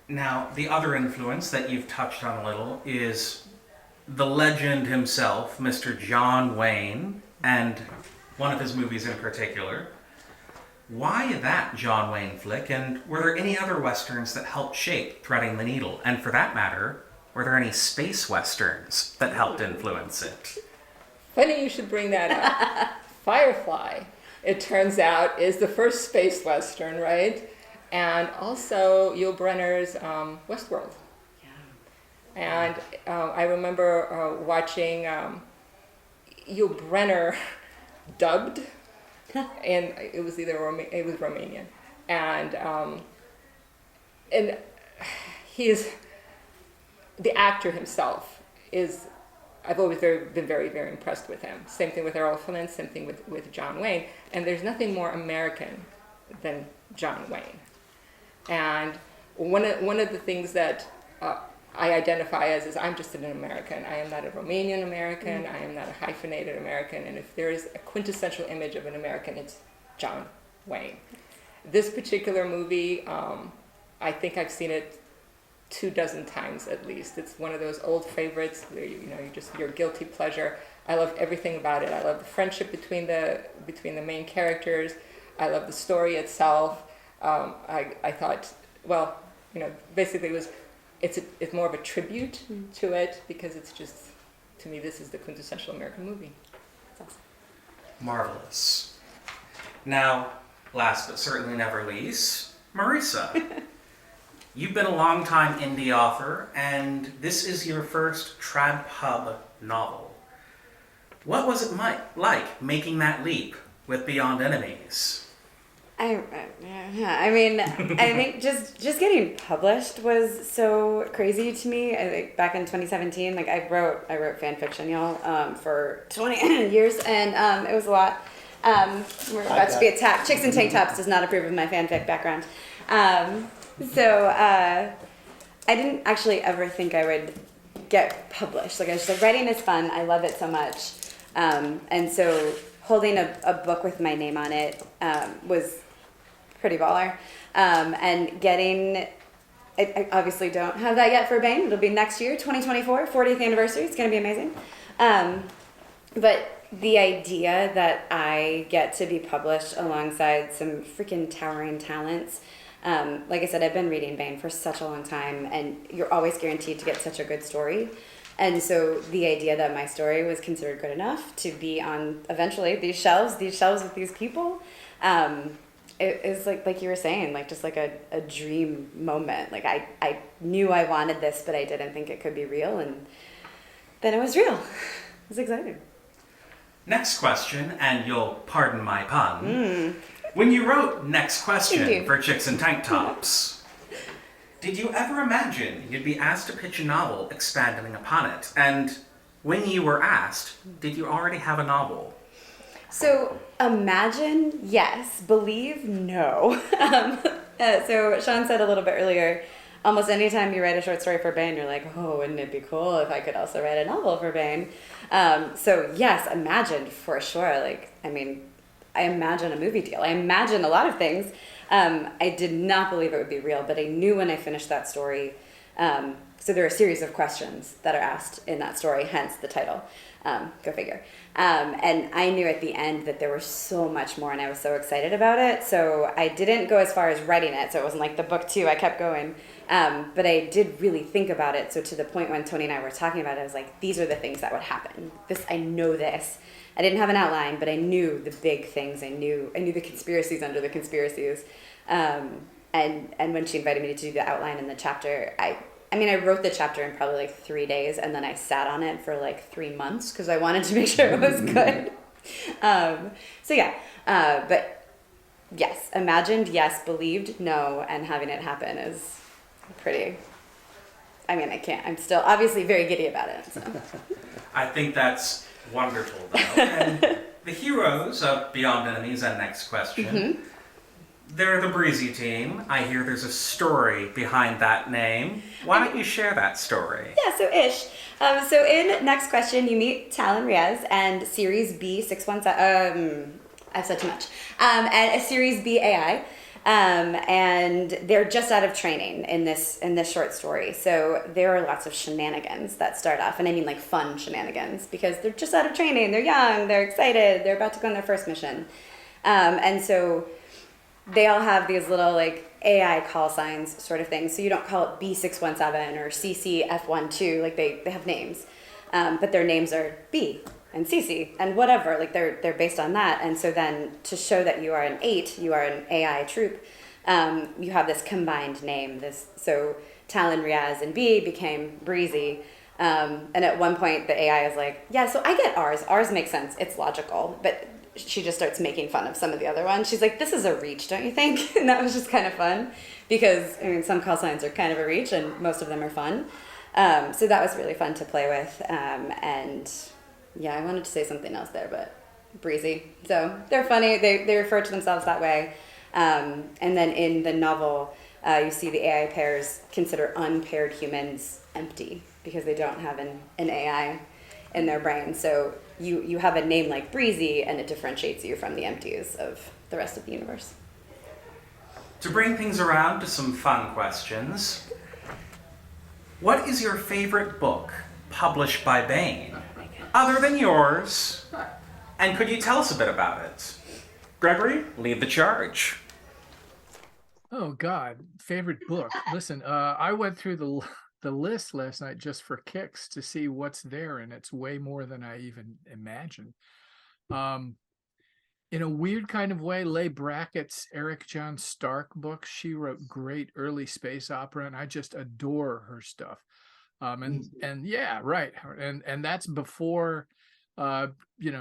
Now, the other influence that you've touched on a little is the legend himself, Mr. John Wayne, and one of his movies in particular. Why that John Wayne flick, and were there any other westerns that helped shape Threading the Needle? And for that matter, were there any space westerns that helped influence it? Funny you should bring that up. Firefly, it turns out, is the first space western, right? And also Yul Brynner's Westworld. Yeah. And I remember watching Yul Brynner dubbed, and it was Romanian, and he is, the actor himself is. I've always been very, very impressed with him. Same thing with Errol Flynn, same thing with John Wayne. And there's nothing more American than John Wayne. And one of the things that I identify as is I'm just an American. I am not a Romanian American. I am not a hyphenated American. And if there is a quintessential image of an American, it's John Wayne. This particular movie, I think I've seen it 24 times at least. It's one of those old favorites where your guilty pleasure. I love everything about it. I love the friendship between the main characters. I love the story itself. I thought, well, basically it's more of a tribute to it, because it's just, to me, this is the quintessential American movie. That's awesome. Marvelous. Now, last but certainly never least, Marisa. You've been a long-time indie author, and this is your first Trad Pub novel. What was it like making that leap with Beyond Enemies? I mean, I think just getting published was so crazy to me. I think back in 2017, like I wrote fan fiction, y'all, for 20 years, and it was a lot. We're about to be attacked. Chicks in Tank Tops does not approve of my fanfic background. So I didn't actually ever think I would get published. Like I was just like, writing is fun. I love it so much. And so holding a book with my name on it was pretty baller. And getting, I obviously don't have that yet for Baen. It'll be next year, 2024, 40th anniversary. It's going to be amazing. But the idea that I get to be published alongside some freaking towering talents Like I said, I've been reading Baen for such a long time, and you're always guaranteed to get such a good story. And so the idea that my story was considered good enough to be on eventually these shelves with these people, it is like you were saying, like just like a dream moment. Like I knew I wanted this, but I didn't think it could be real, and then it was real. It was exciting. Next question, and you'll pardon my pun. When you wrote Next Question for Chicks and Tank Tops, did you ever imagine you'd be asked to pitch a novel expanding upon it? And when you were asked, did you already have a novel? So imagine, yes. Believe, no. So Sean said a little bit earlier, almost anytime you write a short story for Baen, you're like, oh, wouldn't it be cool if I could also write a novel for Baen? So yes, imagined for sure. Like, I mean, I imagine a movie deal. I imagine a lot of things. I did not believe it would be real, but I knew when I finished that story. So there are a series of questions that are asked in that story, hence the title. Go figure. And I knew at the end that there was so much more, and I was so excited about it. So I didn't go as far as writing it. So it wasn't like the book 2, I kept going. But I did really think about it. So to the point when Tony and I were talking about it, I was like, these are the things that would happen. I know this. I didn't have an outline, but I knew the big things. I knew the conspiracies under the conspiracies. And when she invited me to do the outline in the chapter, I wrote the chapter in probably like 3 days, and then I sat on it for like 3 months because I wanted to make sure it was good. But yes, imagined, yes, believed, no, and having it happen is pretty. I'm still obviously very giddy about it. So. I think that's wonderful, though. And the heroes of Beyond Enemies and Next Question, they're the Breezy team. I hear there's a story behind that name. Why don't you share that story? Yeah, so ish. So in Next Question, you meet Talon Riaz and Series B 617. I've said too much. And a Series B AI. And they're just out of training in this short story. So there are lots of shenanigans that start off, and I mean like fun shenanigans, because they're just out of training, they're young, they're excited, they're about to go on their first mission. And so they all have these little like AI call signs sort of things. So you don't call it B617 or CCF12, like they have names. But their names are B and CC and whatever, like they're based on that. And so then to show that you are an 8, you are an AI troop, you have this combined name. So Talon, Riaz, and B became Breezy. And at one point the AI is like, yeah, so I get ours. Ours makes sense. It's logical. But she just starts making fun of some of the other ones. She's like, this is a reach, don't you think? And that was just kind of fun because, some call signs are kind of a reach and most of them are fun. So that was really fun to play with. And yeah, I wanted to say something else there, but Breezy. So they're funny. They refer to themselves that way. And then in the novel, you see the AI pairs consider unpaired humans empty because they don't have an AI in their brain. So you have a name like Breezy, and it differentiates you from the empties of the rest of the universe. To bring things around to some fun questions, what is your favorite book published by Baen, other than yours? And could you tell us a bit about it? Gregory, lead the charge. Oh God, favorite book. Listen, I went through the list last night just for kicks to see what's there, and it's way more than I even imagined. In a weird kind of way, Leigh Brackett's Eric John Stark books. She wrote great early space opera, and I just adore her stuff. And yeah, right. And that's before,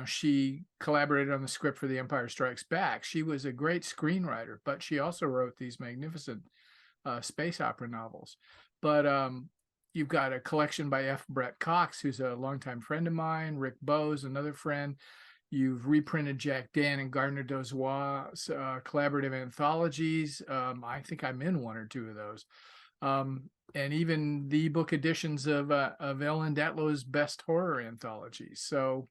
she collaborated on the script for The Empire Strikes Back. She was a great screenwriter, but she also wrote these magnificent space opera novels. But you've got a collection by F. Brett Cox, who's a longtime friend of mine, Rick Bowes, another friend. You've reprinted Jack Dan and Gardner Dozois' collaborative anthologies. I think I'm in one or two of those. And even the book editions of Ellen Datlow's best horror anthologies. So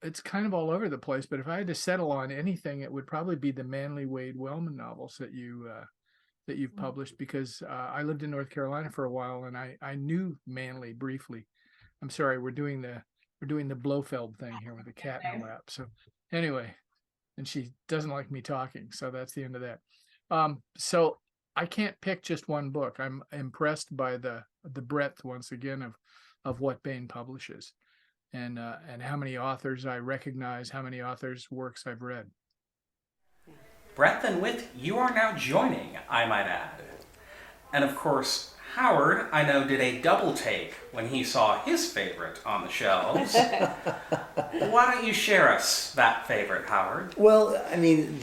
it's kind of all over the place. But if I had to settle on anything, it would probably be the Manly Wade Wellman novels that you've published, because I lived in North Carolina for a while, and I knew Manly briefly. I'm sorry, we're doing the Blofeld thing here with a cat in her lap. So anyway, and she doesn't like me talking, so that's the end of that. So I can't pick just one book. I'm impressed by the breadth once again of what Baen publishes, and how many authors I recognize, how many authors' works I've read. Breadth and width you are now joining, I might add. And of course, Howard, I know, did a double take when he saw his favorite on the shelves. Why don't you share us that favorite, Howard? Well, I mean,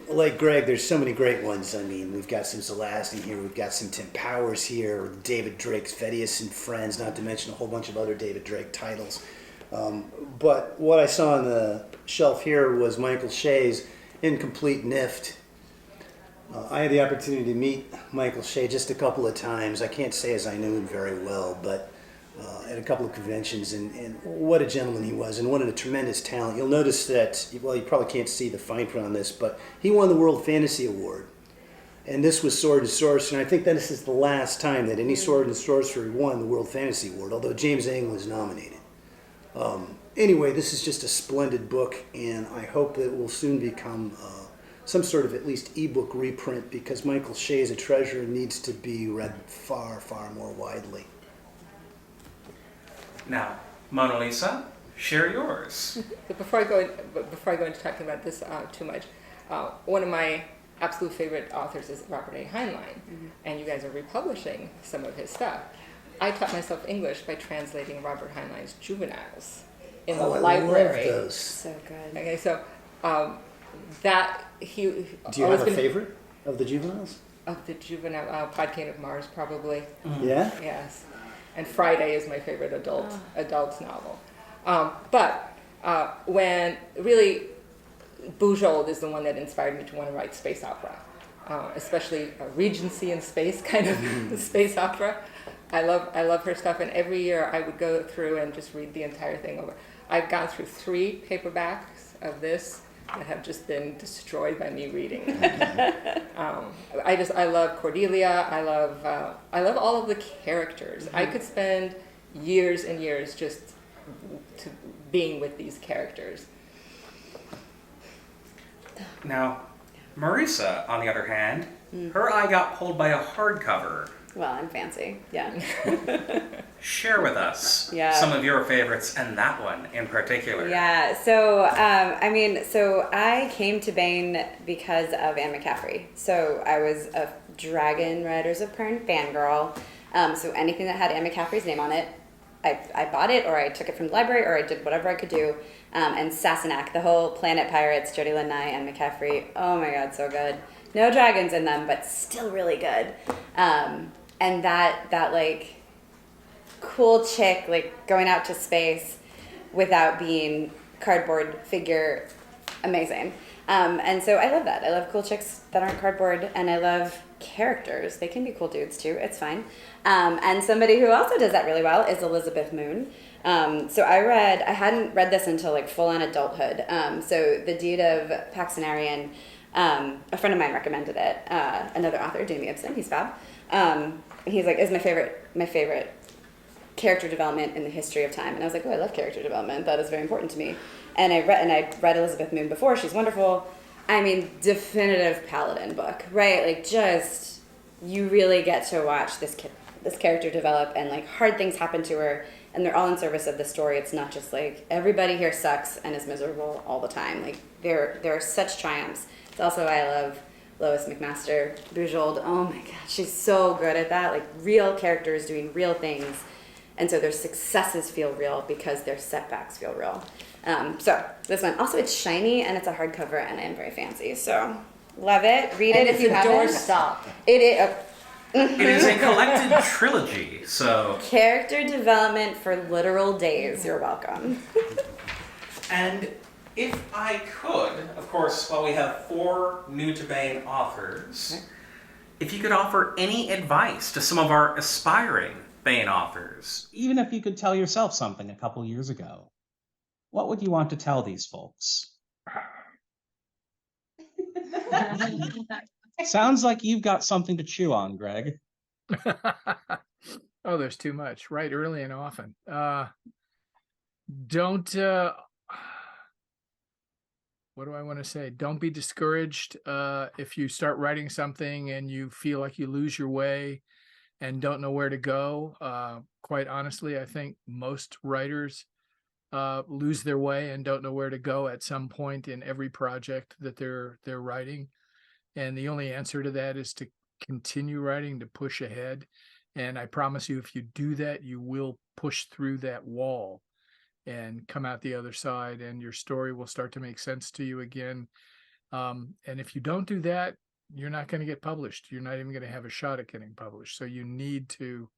like Greg, there's so many great ones. I mean, we've got some Zelazny here, we've got some Tim Powers here, David Drake's Vedius and Friends, not to mention a whole bunch of other David Drake titles. But what I saw on the shelf here was Michael Shea's Incomplete Nift. I had the opportunity to meet Michael Shea just a couple of times. I can't say as I knew him very well, but at a couple of conventions, and what a gentleman he was, and what a tremendous talent. You'll notice that, well, you probably can't see the fine print on this, but he won the World Fantasy Award. And this was Sword and Sorcery, and I think that this is the last time that any Sword and Sorcery won the World Fantasy Award, although James Ang was nominated. Anyway, this is just a splendid book, and I hope that it will soon become some sort of at least ebook reprint, because Michael Shea is a treasure and needs to be read far, far more widely. Now, Monalisa, share yours. So before I go into talking about this too much, one of my absolute favorite authors is Robert A. Heinlein, and you guys are republishing some of his stuff. I taught myself English by translating Robert Heinlein's Juveniles in the library. I love those. So good. Okay, so that he. Do you have a favorite of the Juveniles? Of the juvenile, Podcane of Mars, probably. Yeah? Yes. And Friday is my favorite adult novel. But when really, Bujold is the one that inspired me to want to write space opera, especially a Regency in space kind of space opera. I love her stuff, and every year I would go through and just read the entire thing over. I've gone through 3 paperbacks of this that have just been destroyed by me reading. I love Cordelia. I love all of the characters. I could spend years and years just being with these characters. Now, Marisa, on the other hand, her eye got pulled by a hardcover. Well, I'm fancy. Yeah. Share with us some of your favorites, and that one in particular. Yeah. So, so I came to Baen because of Anne McCaffrey. So I was a Dragon Riders of Pern fangirl. So anything that had Anne McCaffrey's name on it, I bought it, or I took it from the library, or I did whatever I could do. And Sassenach, the whole Planet Pirates, Jodie Lynn Nye, Anne McCaffrey. Oh my God, so good. No dragons in them, but still really good. And that like cool chick, like going out to space without being cardboard figure, amazing. And so I love that. I love cool chicks that aren't cardboard, and I love characters. They can be cool dudes too. It's fine. And somebody who also does that really well is Elizabeth Moon. So I hadn't read this until like full on adulthood. So The Deed of Paxenarian, a friend of mine recommended it. Another author, Jamie Ibsen, he's fab. He's like, is my favorite character development in the history of time. And I was like, oh, I love character development. That is very important to me. And I'd read Elizabeth Moon before. She's wonderful. I mean, definitive Paladin book, right? Like, just, you really get to watch this character develop, and like hard things happen to her, and they're all in service of the story. It's not just like everybody here sucks and is miserable all the time. Like, there are such triumphs. It's also why I love Lois McMaster Bujold. Oh my God, she's so good at that. Like, real characters doing real things, and so their successes feel real because their setbacks feel real. So this one, also it's shiny and it's a hardcover, and I'm very fancy, so love it. Read it if you haven't. And it's a doorstop. It is. It is a collected trilogy, so... Character development for literal days. You're welcome. And if I could, of course, while we have 4 new to Baen authors, if you could offer any advice to some of our aspiring Baen authors. Even if you could tell yourself something a couple years ago, what would you want to tell these folks? Sounds like you've got something to chew on, Greg. Oh, there's too much. Right, early and often. Don't what do I want to say? Don't be discouraged if you start writing something and you feel like you lose your way and don't know where to go. Quite honestly, I think most writers lose their way and don't know where to go at some point in every project that they're writing. And the only answer to that is to continue writing, to push ahead. And I promise you, if you do that, you will push through that wall and come out the other side, and your story will start to make sense to you again. And if you don't do that, you're not going to get published. You're not even going to have a shot at getting published. So you need to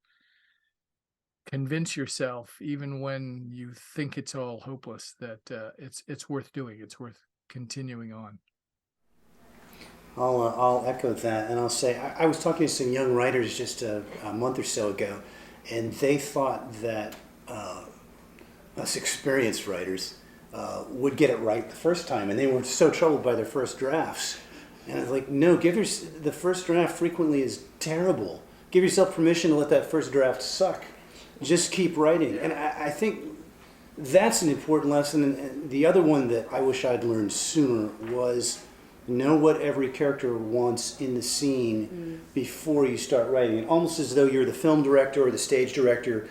convince yourself, even when you think it's all hopeless, that it's worth doing. It's worth continuing on. I'll echo that, and I'll say I was talking to some young writers just a month or so ago, and they thought that us experienced writers would get it right the first time, and they were so troubled by their first drafts. And I was like, no, the first draft frequently is terrible. Give yourself permission to let that first draft suck. Just keep writing. And I think that's an important lesson. And the other one that I wish I'd learned sooner was know what every character wants in the scene before you start writing it. Almost as though you're the film director or the stage director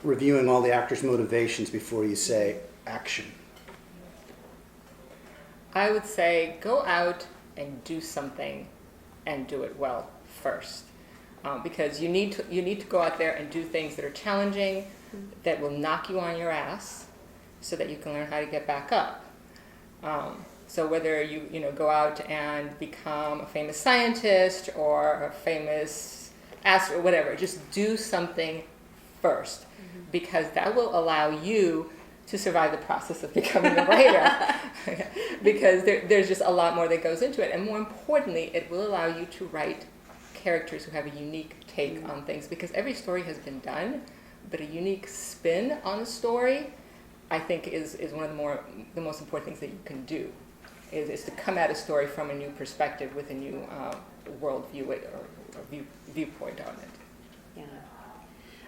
reviewing all the actors' motivations before you say action. I would say go out and do something and do it well first. Because you need to go out there and do things that are challenging, that will knock you on your ass, so that you can learn how to get back up. So whether you go out and become a famous scientist or a famous astronaut, whatever, just do something first, because that will allow you to survive the process of becoming a writer. Because there's just a lot more that goes into it, and more importantly, it will allow you to write characters who have a unique take on things, because every story has been done, but a unique spin on a story, I think, is one of the most important things that you can do, is to come at a story from a new perspective with a new worldview or viewpoint on it. Yeah.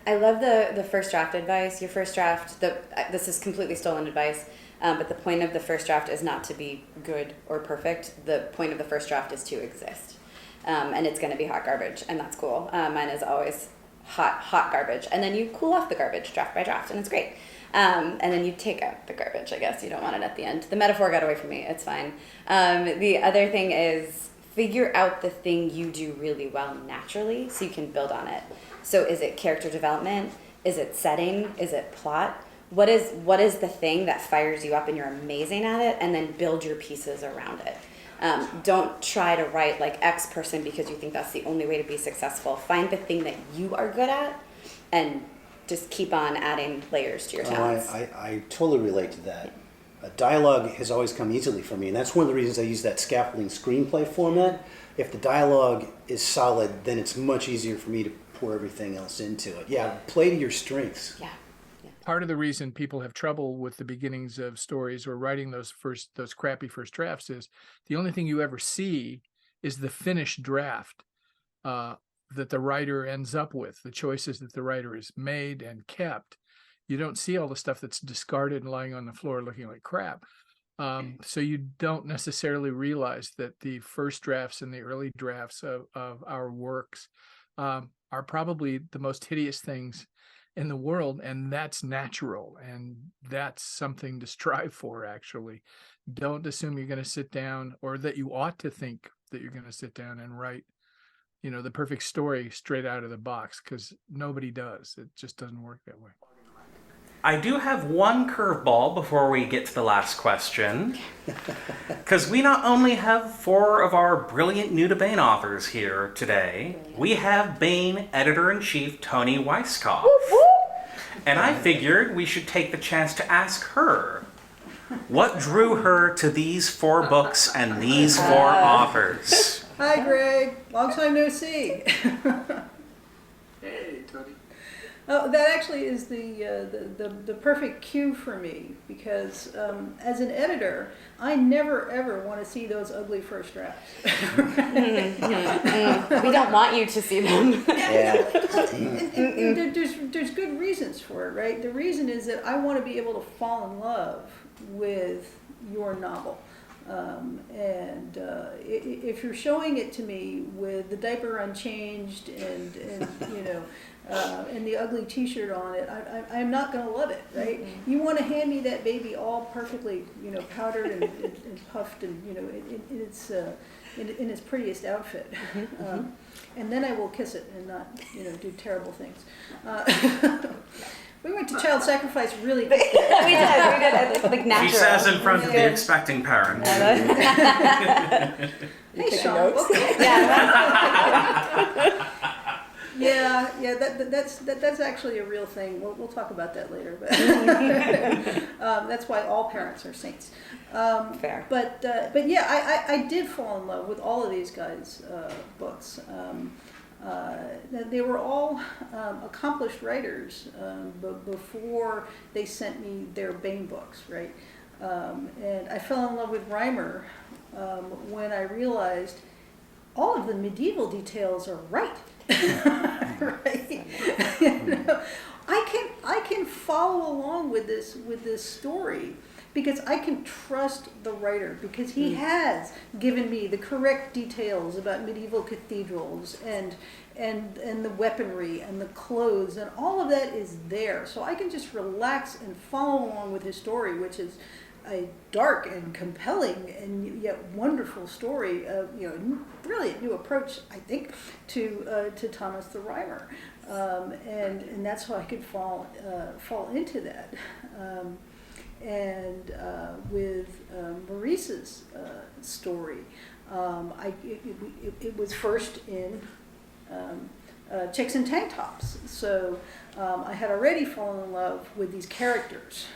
I love the first draft advice. Your first draft, this is completely stolen advice, but the point of the first draft is not to be good or perfect. The point of the first draft is to exist. And it's going to be hot garbage, and that's cool. Mine is always hot garbage. And then you cool off the garbage draft by draft, and it's great. And then you take out the garbage, I guess. You don't want it at the end. The metaphor got away from me. It's fine. The other thing is figure out the thing you do really well naturally so you can build on it. So is it character development? Is it setting? Is it plot? What is the thing that fires you up and you're amazing at it? And then build your pieces around it. Don't try to write like X person because you think that's the only way to be successful. Find the thing that you are good at and just keep on adding layers to your talents. I totally relate to that. Dialogue has always come easily for me, and that's one of the reasons I use that scaffolding screenplay format. If the dialogue is solid, then it's much easier for me to pour everything else into it. Yeah, play to your strengths. Yeah. Part of the reason people have trouble with the beginnings of stories or writing those crappy first drafts is the only thing you ever see is the finished draft that the writer ends up with, the choices that the writer has made and kept. You don't see all the stuff that's discarded and lying on the floor looking like crap. So you don't necessarily realize that the first drafts and the early drafts of our works are probably the most hideous things in the world, and that's natural, and that's something to strive for. Actually, don't assume you're going to sit down, or that you ought to think that you're going to sit down and write the perfect story straight out of the box, because nobody does. It just doesn't work that way. I do have one curveball before we get to the last question, because we not only have 4 of our brilliant new to Baen authors here today, we have Baen editor-in-chief Toni Weisskopf. And I figured we should take the chance to ask her, what drew her to these 4 books and these 4 authors? Hi, Greg. Long time no see. Hey, Toni. Oh, that actually is the perfect cue for me, because as an editor, I never ever want to see those ugly first drafts. We don't want you to see them. Yeah. And there's good reasons for it, right? The reason is that I want to be able to fall in love with your novel. If you're showing it to me with the diaper unchanged and and the ugly T-shirt on it, I'm not going to love it, right? Mm-hmm. You want to hand me that baby all perfectly, powdered and puffed and in its prettiest outfit, and then I will kiss it and not do terrible things. We went to child sacrifice really quickly. we did like natural. She says in front of the expecting parent. Hey, Sean. Okay. Yeah. That's actually a real thing. We'll talk about that later. But that's why all parents are saints. Fair. But yeah, I did fall in love with all of these guys' books. They were all accomplished writers before they sent me their Baen books, right? And I fell in love with Reimer when I realized all of the medieval details are right. Right? I can follow along with this story because I can trust the writer, because he has given me the correct details about medieval cathedrals and the weaponry and the clothes, and all of that is there. So I can just relax and follow along with his story, which is a dark and compelling and yet wonderful story. Brilliant new approach, I think, to Thomas the Rhymer, and that's how I could fall into that. With Marisa's story, it was first in Chicks and Tank Tops. So I had already fallen in love with these characters,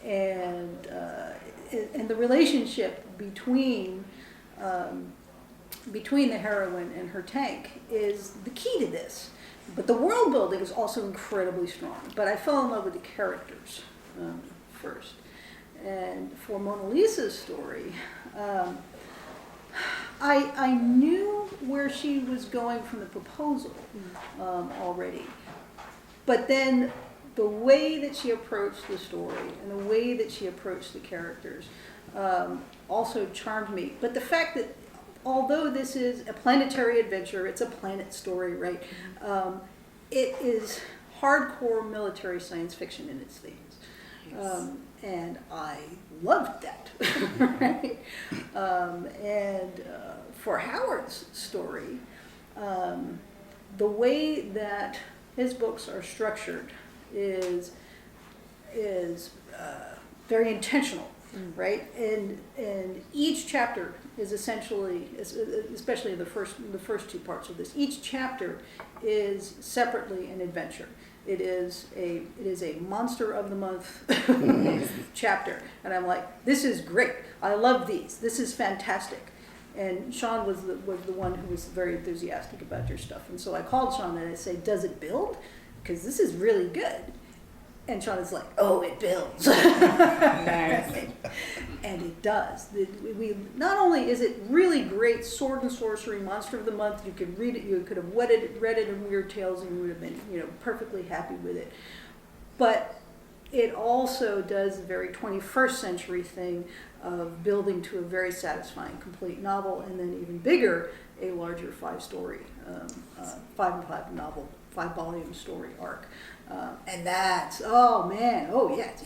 and the relationship between the heroine and her tank is the key to this. But the world building is also incredibly strong. But I fell in love with the characters first. And for Monalisa's story, I knew where she was going from the proposal already. But then the way that she approached the story and the way that she approached the characters also charmed me. But the fact that although this is a planetary adventure, it's a planet story, right? It is hardcore military science fiction in its themes. And I loved that. Right? For Howard's story, the way that his books are structured is very intentional, right? And each chapter is essentially, especially the first two parts of this, each chapter is separately an adventure. It is a monster of the month chapter, and I'm like, this is great. I love these. This is fantastic. And Sean was the one who was very enthusiastic about your stuff, and so I called Sean and I say, does it build? Because this is really good. And Sean is like, oh, it builds. Nice. And it does. We not only is it really great sword and sorcery, monster of the month. You could read it. You could have read it in Weird Tales, and you would have been, perfectly happy with it. But it also does a very 21st century thing of building to a very satisfying, complete novel, and then even bigger, a larger 5-story, 5-volume story arc. And that's, oh man, oh yes.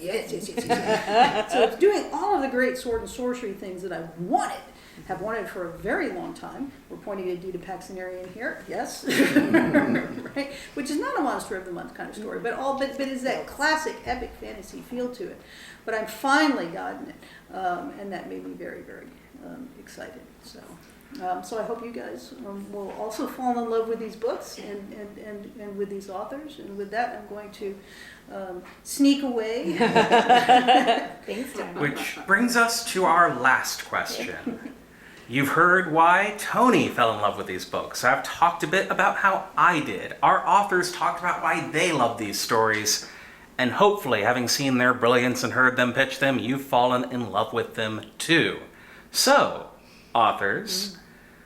So it's doing all of the great sword and sorcery things that have wanted for a very long time. We're pointing at Dita Paxonarian here, yes, right? Which is not a monster of the month kind of story, but is that classic epic fantasy feel to it. But I've finally gotten it, and that made me very, very excited. So I hope you guys will also fall in love with these books and with these authors. And with that, I'm going to sneak away. Thanks, Jen. Which brings us to our last question. You've heard why Tony fell in love with these books. I've talked a bit about how I did. Our authors talked about why they love these stories. And hopefully, having seen their brilliance and heard them pitch them, you've fallen in love with them too. So, authors,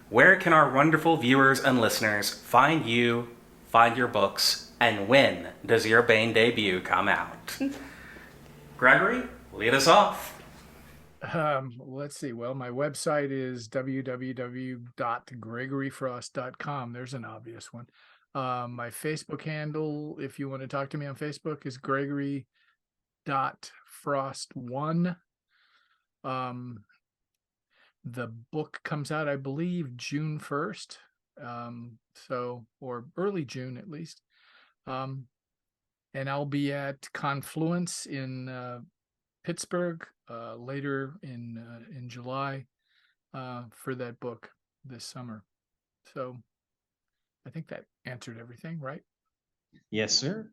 where can our wonderful viewers and listeners find you, find your books, and when does your Baen debut come out? Gregory, lead us off. Let's see. Well, my website is www.gregoryfrost.com. There's an obvious one. My Facebook handle, if you want to talk to me on Facebook, is Gregory.Frost1. The book comes out, I believe, June 1st. Or early June at least. And I'll be at Confluence in Pittsburgh later in July for that book this summer. So I think that answered everything, right? Yes, sir.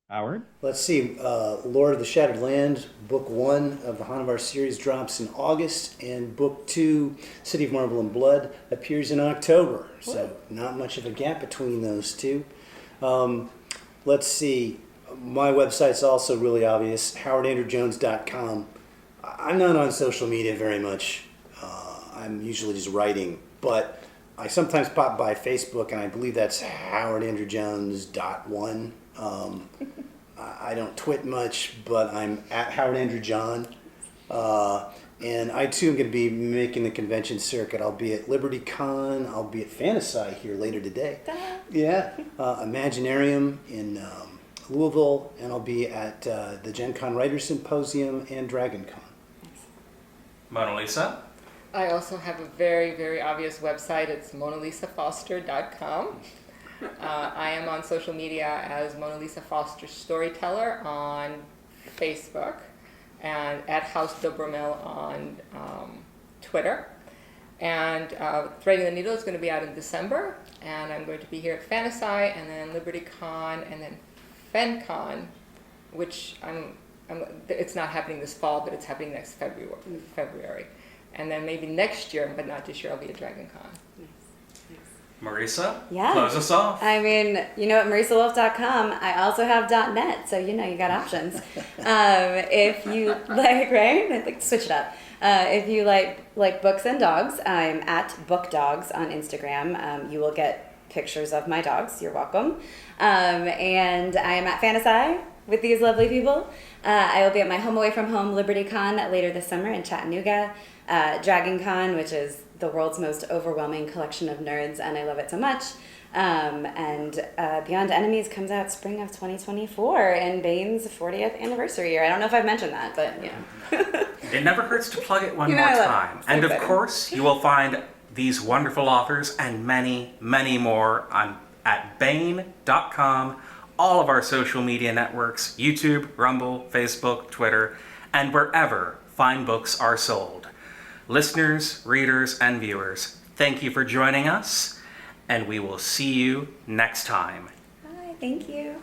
Howard? Let's see. Lord of the Shattered Land, book 1 of the Hanavar series drops in August, and book 2, City of Marble and Blood, appears in October. So not much of a gap between those two. Let's see. My website's also really obvious, howardandrewjones.com. I'm not on social media very much. I'm usually just writing, but I sometimes pop by Facebook, and I believe that's howardandrewjones.1. I don't twit much, but I'm at Howard Andrew John. And I too am going to be making the convention circuit. I'll be at LibertyCon. I'll be at Fantasy here later today. Yeah. Imaginarium in Louisville, and I'll be at the Gen Con Writers Symposium and Dragon Con. Monalisa? I also have a very, very obvious website. It's monalisafoster.com. I am on social media as Monalisa Foster Storyteller on Facebook, and at House Dobromil on Twitter. And Threading the Needle is going to be out in December, and I'm going to be here at Fantasy, and then LibertyCon, and then FenCon, which it's not happening this fall, but it's happening next February. And then maybe next year, but not this year, I'll be at DragonCon. Marisa? Yeah. Close us off. I mean, at marisawolf.com, I also have .net, so you got options. If you like, right? I think switch it up. If you like books and dogs, I'm at BookDogs on Instagram. You will get pictures of my dogs. You're welcome. And I am at Fantasy with these lovely people. I will be at my home away from home LibertyCon later this summer in Chattanooga. DragonCon, which is the world's most overwhelming collection of nerds, and I love it so much. And Beyond Enemies comes out spring of 2024 in Baen's 40th anniversary year. I don't know if I've mentioned that, but It never hurts to plug it one more time. And of course, you will find these wonderful authors and many, many more at Baen.com, all of our social media networks, YouTube, Rumble, Facebook, Twitter, and wherever fine books are sold. Listeners, readers, and viewers, thank you for joining us, and we will see you next time. Bye, thank you.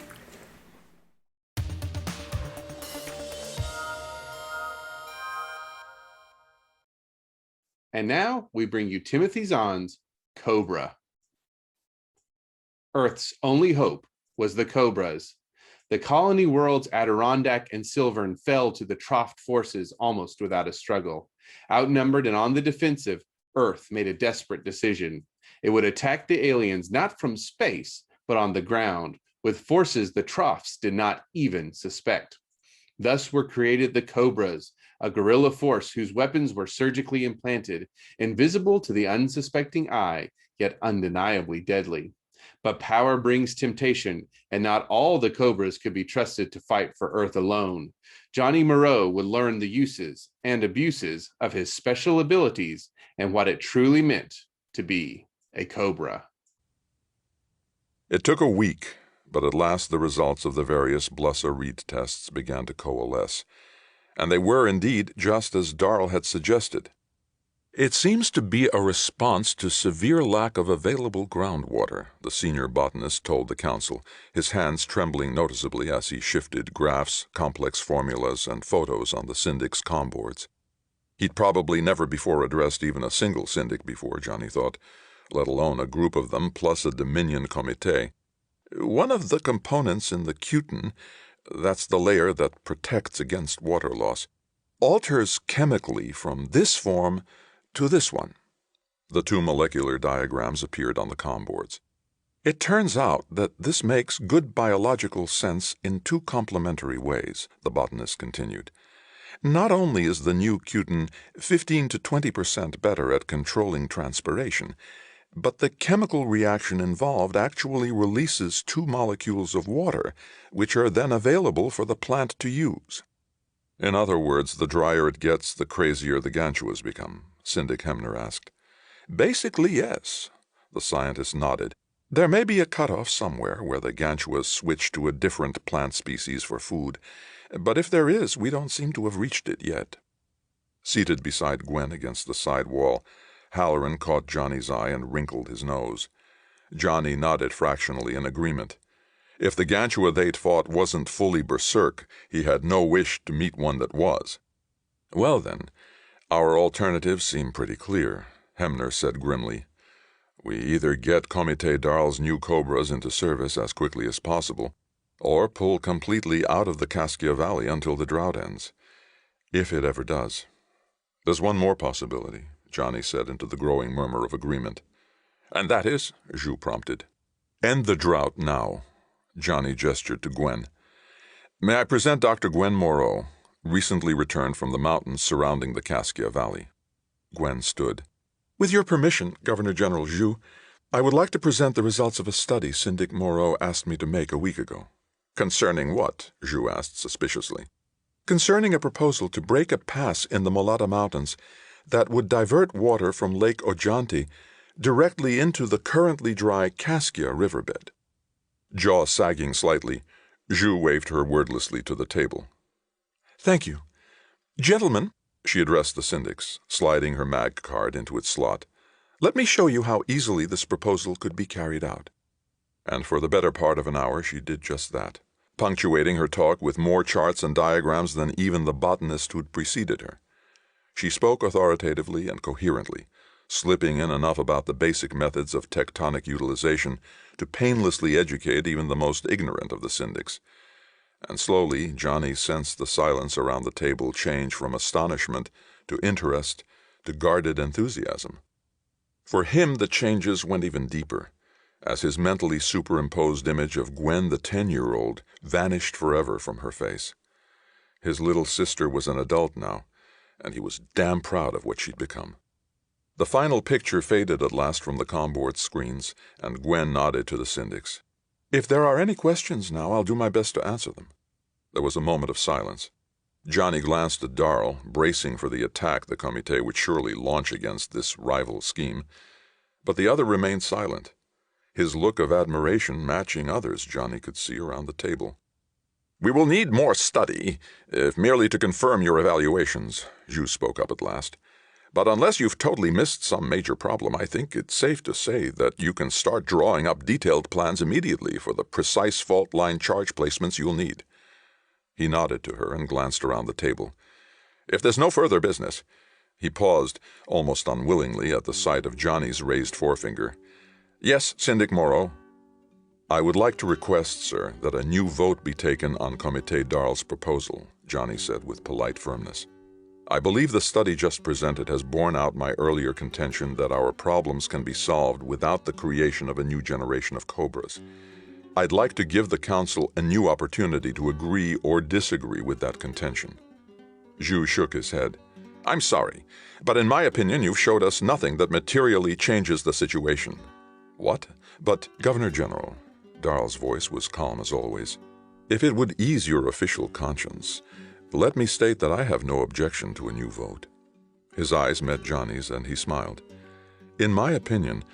And now we bring you Timothy Zahn's Cobra. Earth's only hope was the Cobras. The colony worlds Adirondack and Silvern fell to the Troft forces almost without a struggle. Outnumbered and on the defensive, Earth made a desperate decision. It would attack the aliens not from space, but on the ground, with forces the Trofts did not even suspect. Thus were created the Cobras, a guerrilla force whose weapons were surgically implanted, invisible to the unsuspecting eye, yet undeniably deadly. But power brings temptation, and not all the Cobras could be trusted to fight for Earth alone. Johnny Moreau would learn the uses and abuses of his special abilities and what it truly meant to be a Cobra. It took a week, but at last the results of the various Blessa-Reed tests began to coalesce, and they were indeed just as Darl had suggested. It seems to be a response to severe lack of available groundwater, the senior botanist told the council, his hands trembling noticeably as he shifted graphs, complex formulas, and photos on the syndic's comboards. He'd probably never before addressed even a single syndic before, Johnny thought, let alone a group of them plus a Dominion comité. One of the components in the cutin, that's the layer that protects against water loss, alters chemically from this form to this one. The two molecular diagrams appeared on the comboards. It turns out that this makes good biological sense in two complementary ways, the botanist continued. Not only is the new cutin 15 to 20% better at controlling transpiration, but the chemical reaction involved actually releases 2 molecules of water, which are then available for the plant to use. In other words, the drier it gets, the crazier the gantuas become, Syndic Hemner asked. Basically, yes, the scientist nodded. There may be a cutoff somewhere where the gantuas switch to a different plant species for food, but if there is, we don't seem to have reached it yet. Seated beside Gwen against the side wall, Halloran caught Johnny's eye and wrinkled his nose. Johnny nodded fractionally in agreement. If the gantua they'd fought wasn't fully berserk, he had no wish to meet one that was. Well then, our alternatives seem pretty clear, Hemner said grimly. We either get Comité d'Arles' new Cobras into service as quickly as possible, or pull completely out of the Kaskia Valley until the drought ends. If it ever does. There's one more possibility, Johnny said into the growing murmur of agreement. And that is, Zhu prompted. End the drought now. Johnny gestured to Gwen. May I present Dr. Gwen Moreau, recently returned from the mountains surrounding the Kaskia Valley. Gwen stood. With your permission, Governor General Zhu, I would like to present the results of a study Syndic Moreau asked me to make a week ago. Concerning what? Zhu asked suspiciously. Concerning a proposal to break a pass in the Molata Mountains that would divert water from Lake Ojanti directly into the currently dry Kaskia riverbed. Jaw sagging slightly, Zhu waved her wordlessly to the table. Thank you. Gentlemen, she addressed the syndics, sliding her mag card into its slot, let me show you how easily this proposal could be carried out. And for the better part of an hour she did just that, punctuating her talk with more charts and diagrams than even the botanist who'd preceded her. She spoke authoritatively and coherently, slipping in enough about the basic methods of tectonic utilization to painlessly educate even the most ignorant of the syndics. And slowly Johnny sensed the silence around the table change from astonishment to interest to guarded enthusiasm. For him the changes went even deeper, as his mentally superimposed image of Gwen the 10-year-old vanished forever from her face. His little sister was an adult now, and he was damn proud of what she'd become. The final picture faded at last from the comboard screens, and Gwen nodded to the syndics. If there are any questions now, I'll do my best to answer them. There was a moment of silence. Johnny glanced at Darl, bracing for the attack the Comité would surely launch against this rival scheme, but the other remained silent, his look of admiration matching others Johnny could see around the table. We will need more study, if merely to confirm your evaluations, Zhu spoke up at last. But unless you've totally missed some major problem, I think it's safe to say that you can start drawing up detailed plans immediately for the precise fault line charge placements you'll need. He nodded to her and glanced around the table. If there's no further business, he paused, almost unwillingly, at the sight of Johnny's raised forefinger. Yes, Syndic Moreau. I would like to request, sir, that a new vote be taken on Comité d'Arles' proposal, Johnny said with polite firmness. I believe the study just presented has borne out my earlier contention that our problems can be solved without the creation of a new generation of Cobras. I'd like to give the Council a new opportunity to agree or disagree with that contention. Zhu shook his head. I'm sorry, but in my opinion you've showed us nothing that materially changes the situation. What? But, Governor General, Darl's voice was calm as always, if it would ease your official conscience, let me state that I have no objection to a new vote. His eyes met Johnny's and he smiled. In my opinion,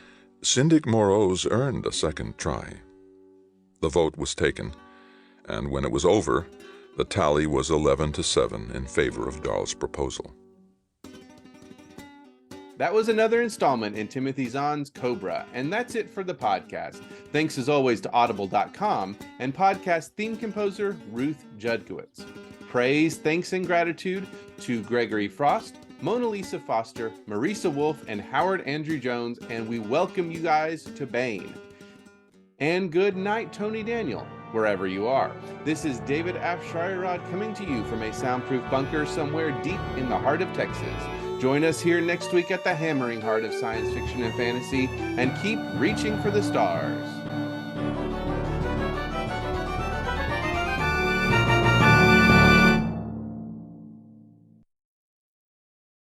Syndic Moreau's earned a second try. The vote was taken, and when it was over, the tally was 11-7 in favor of Darl's proposal. That was another installment in Timothy Zahn's Cobra, and that's it for the podcast. Thanks as always to Audible.com and podcast theme composer Ruth Judkowitz. Praise, thanks, and gratitude to Gregory Frost, Monalisa Foster, Marisa Wolf, and Howard Andrew Jones, and we welcome you guys to Baen. And good night, Tony Daniel, wherever you are. This is David Afsharirad coming to you from a soundproof bunker somewhere deep in the heart of Texas. Join us here next week at the hammering heart of science fiction and fantasy, and keep reaching for the stars.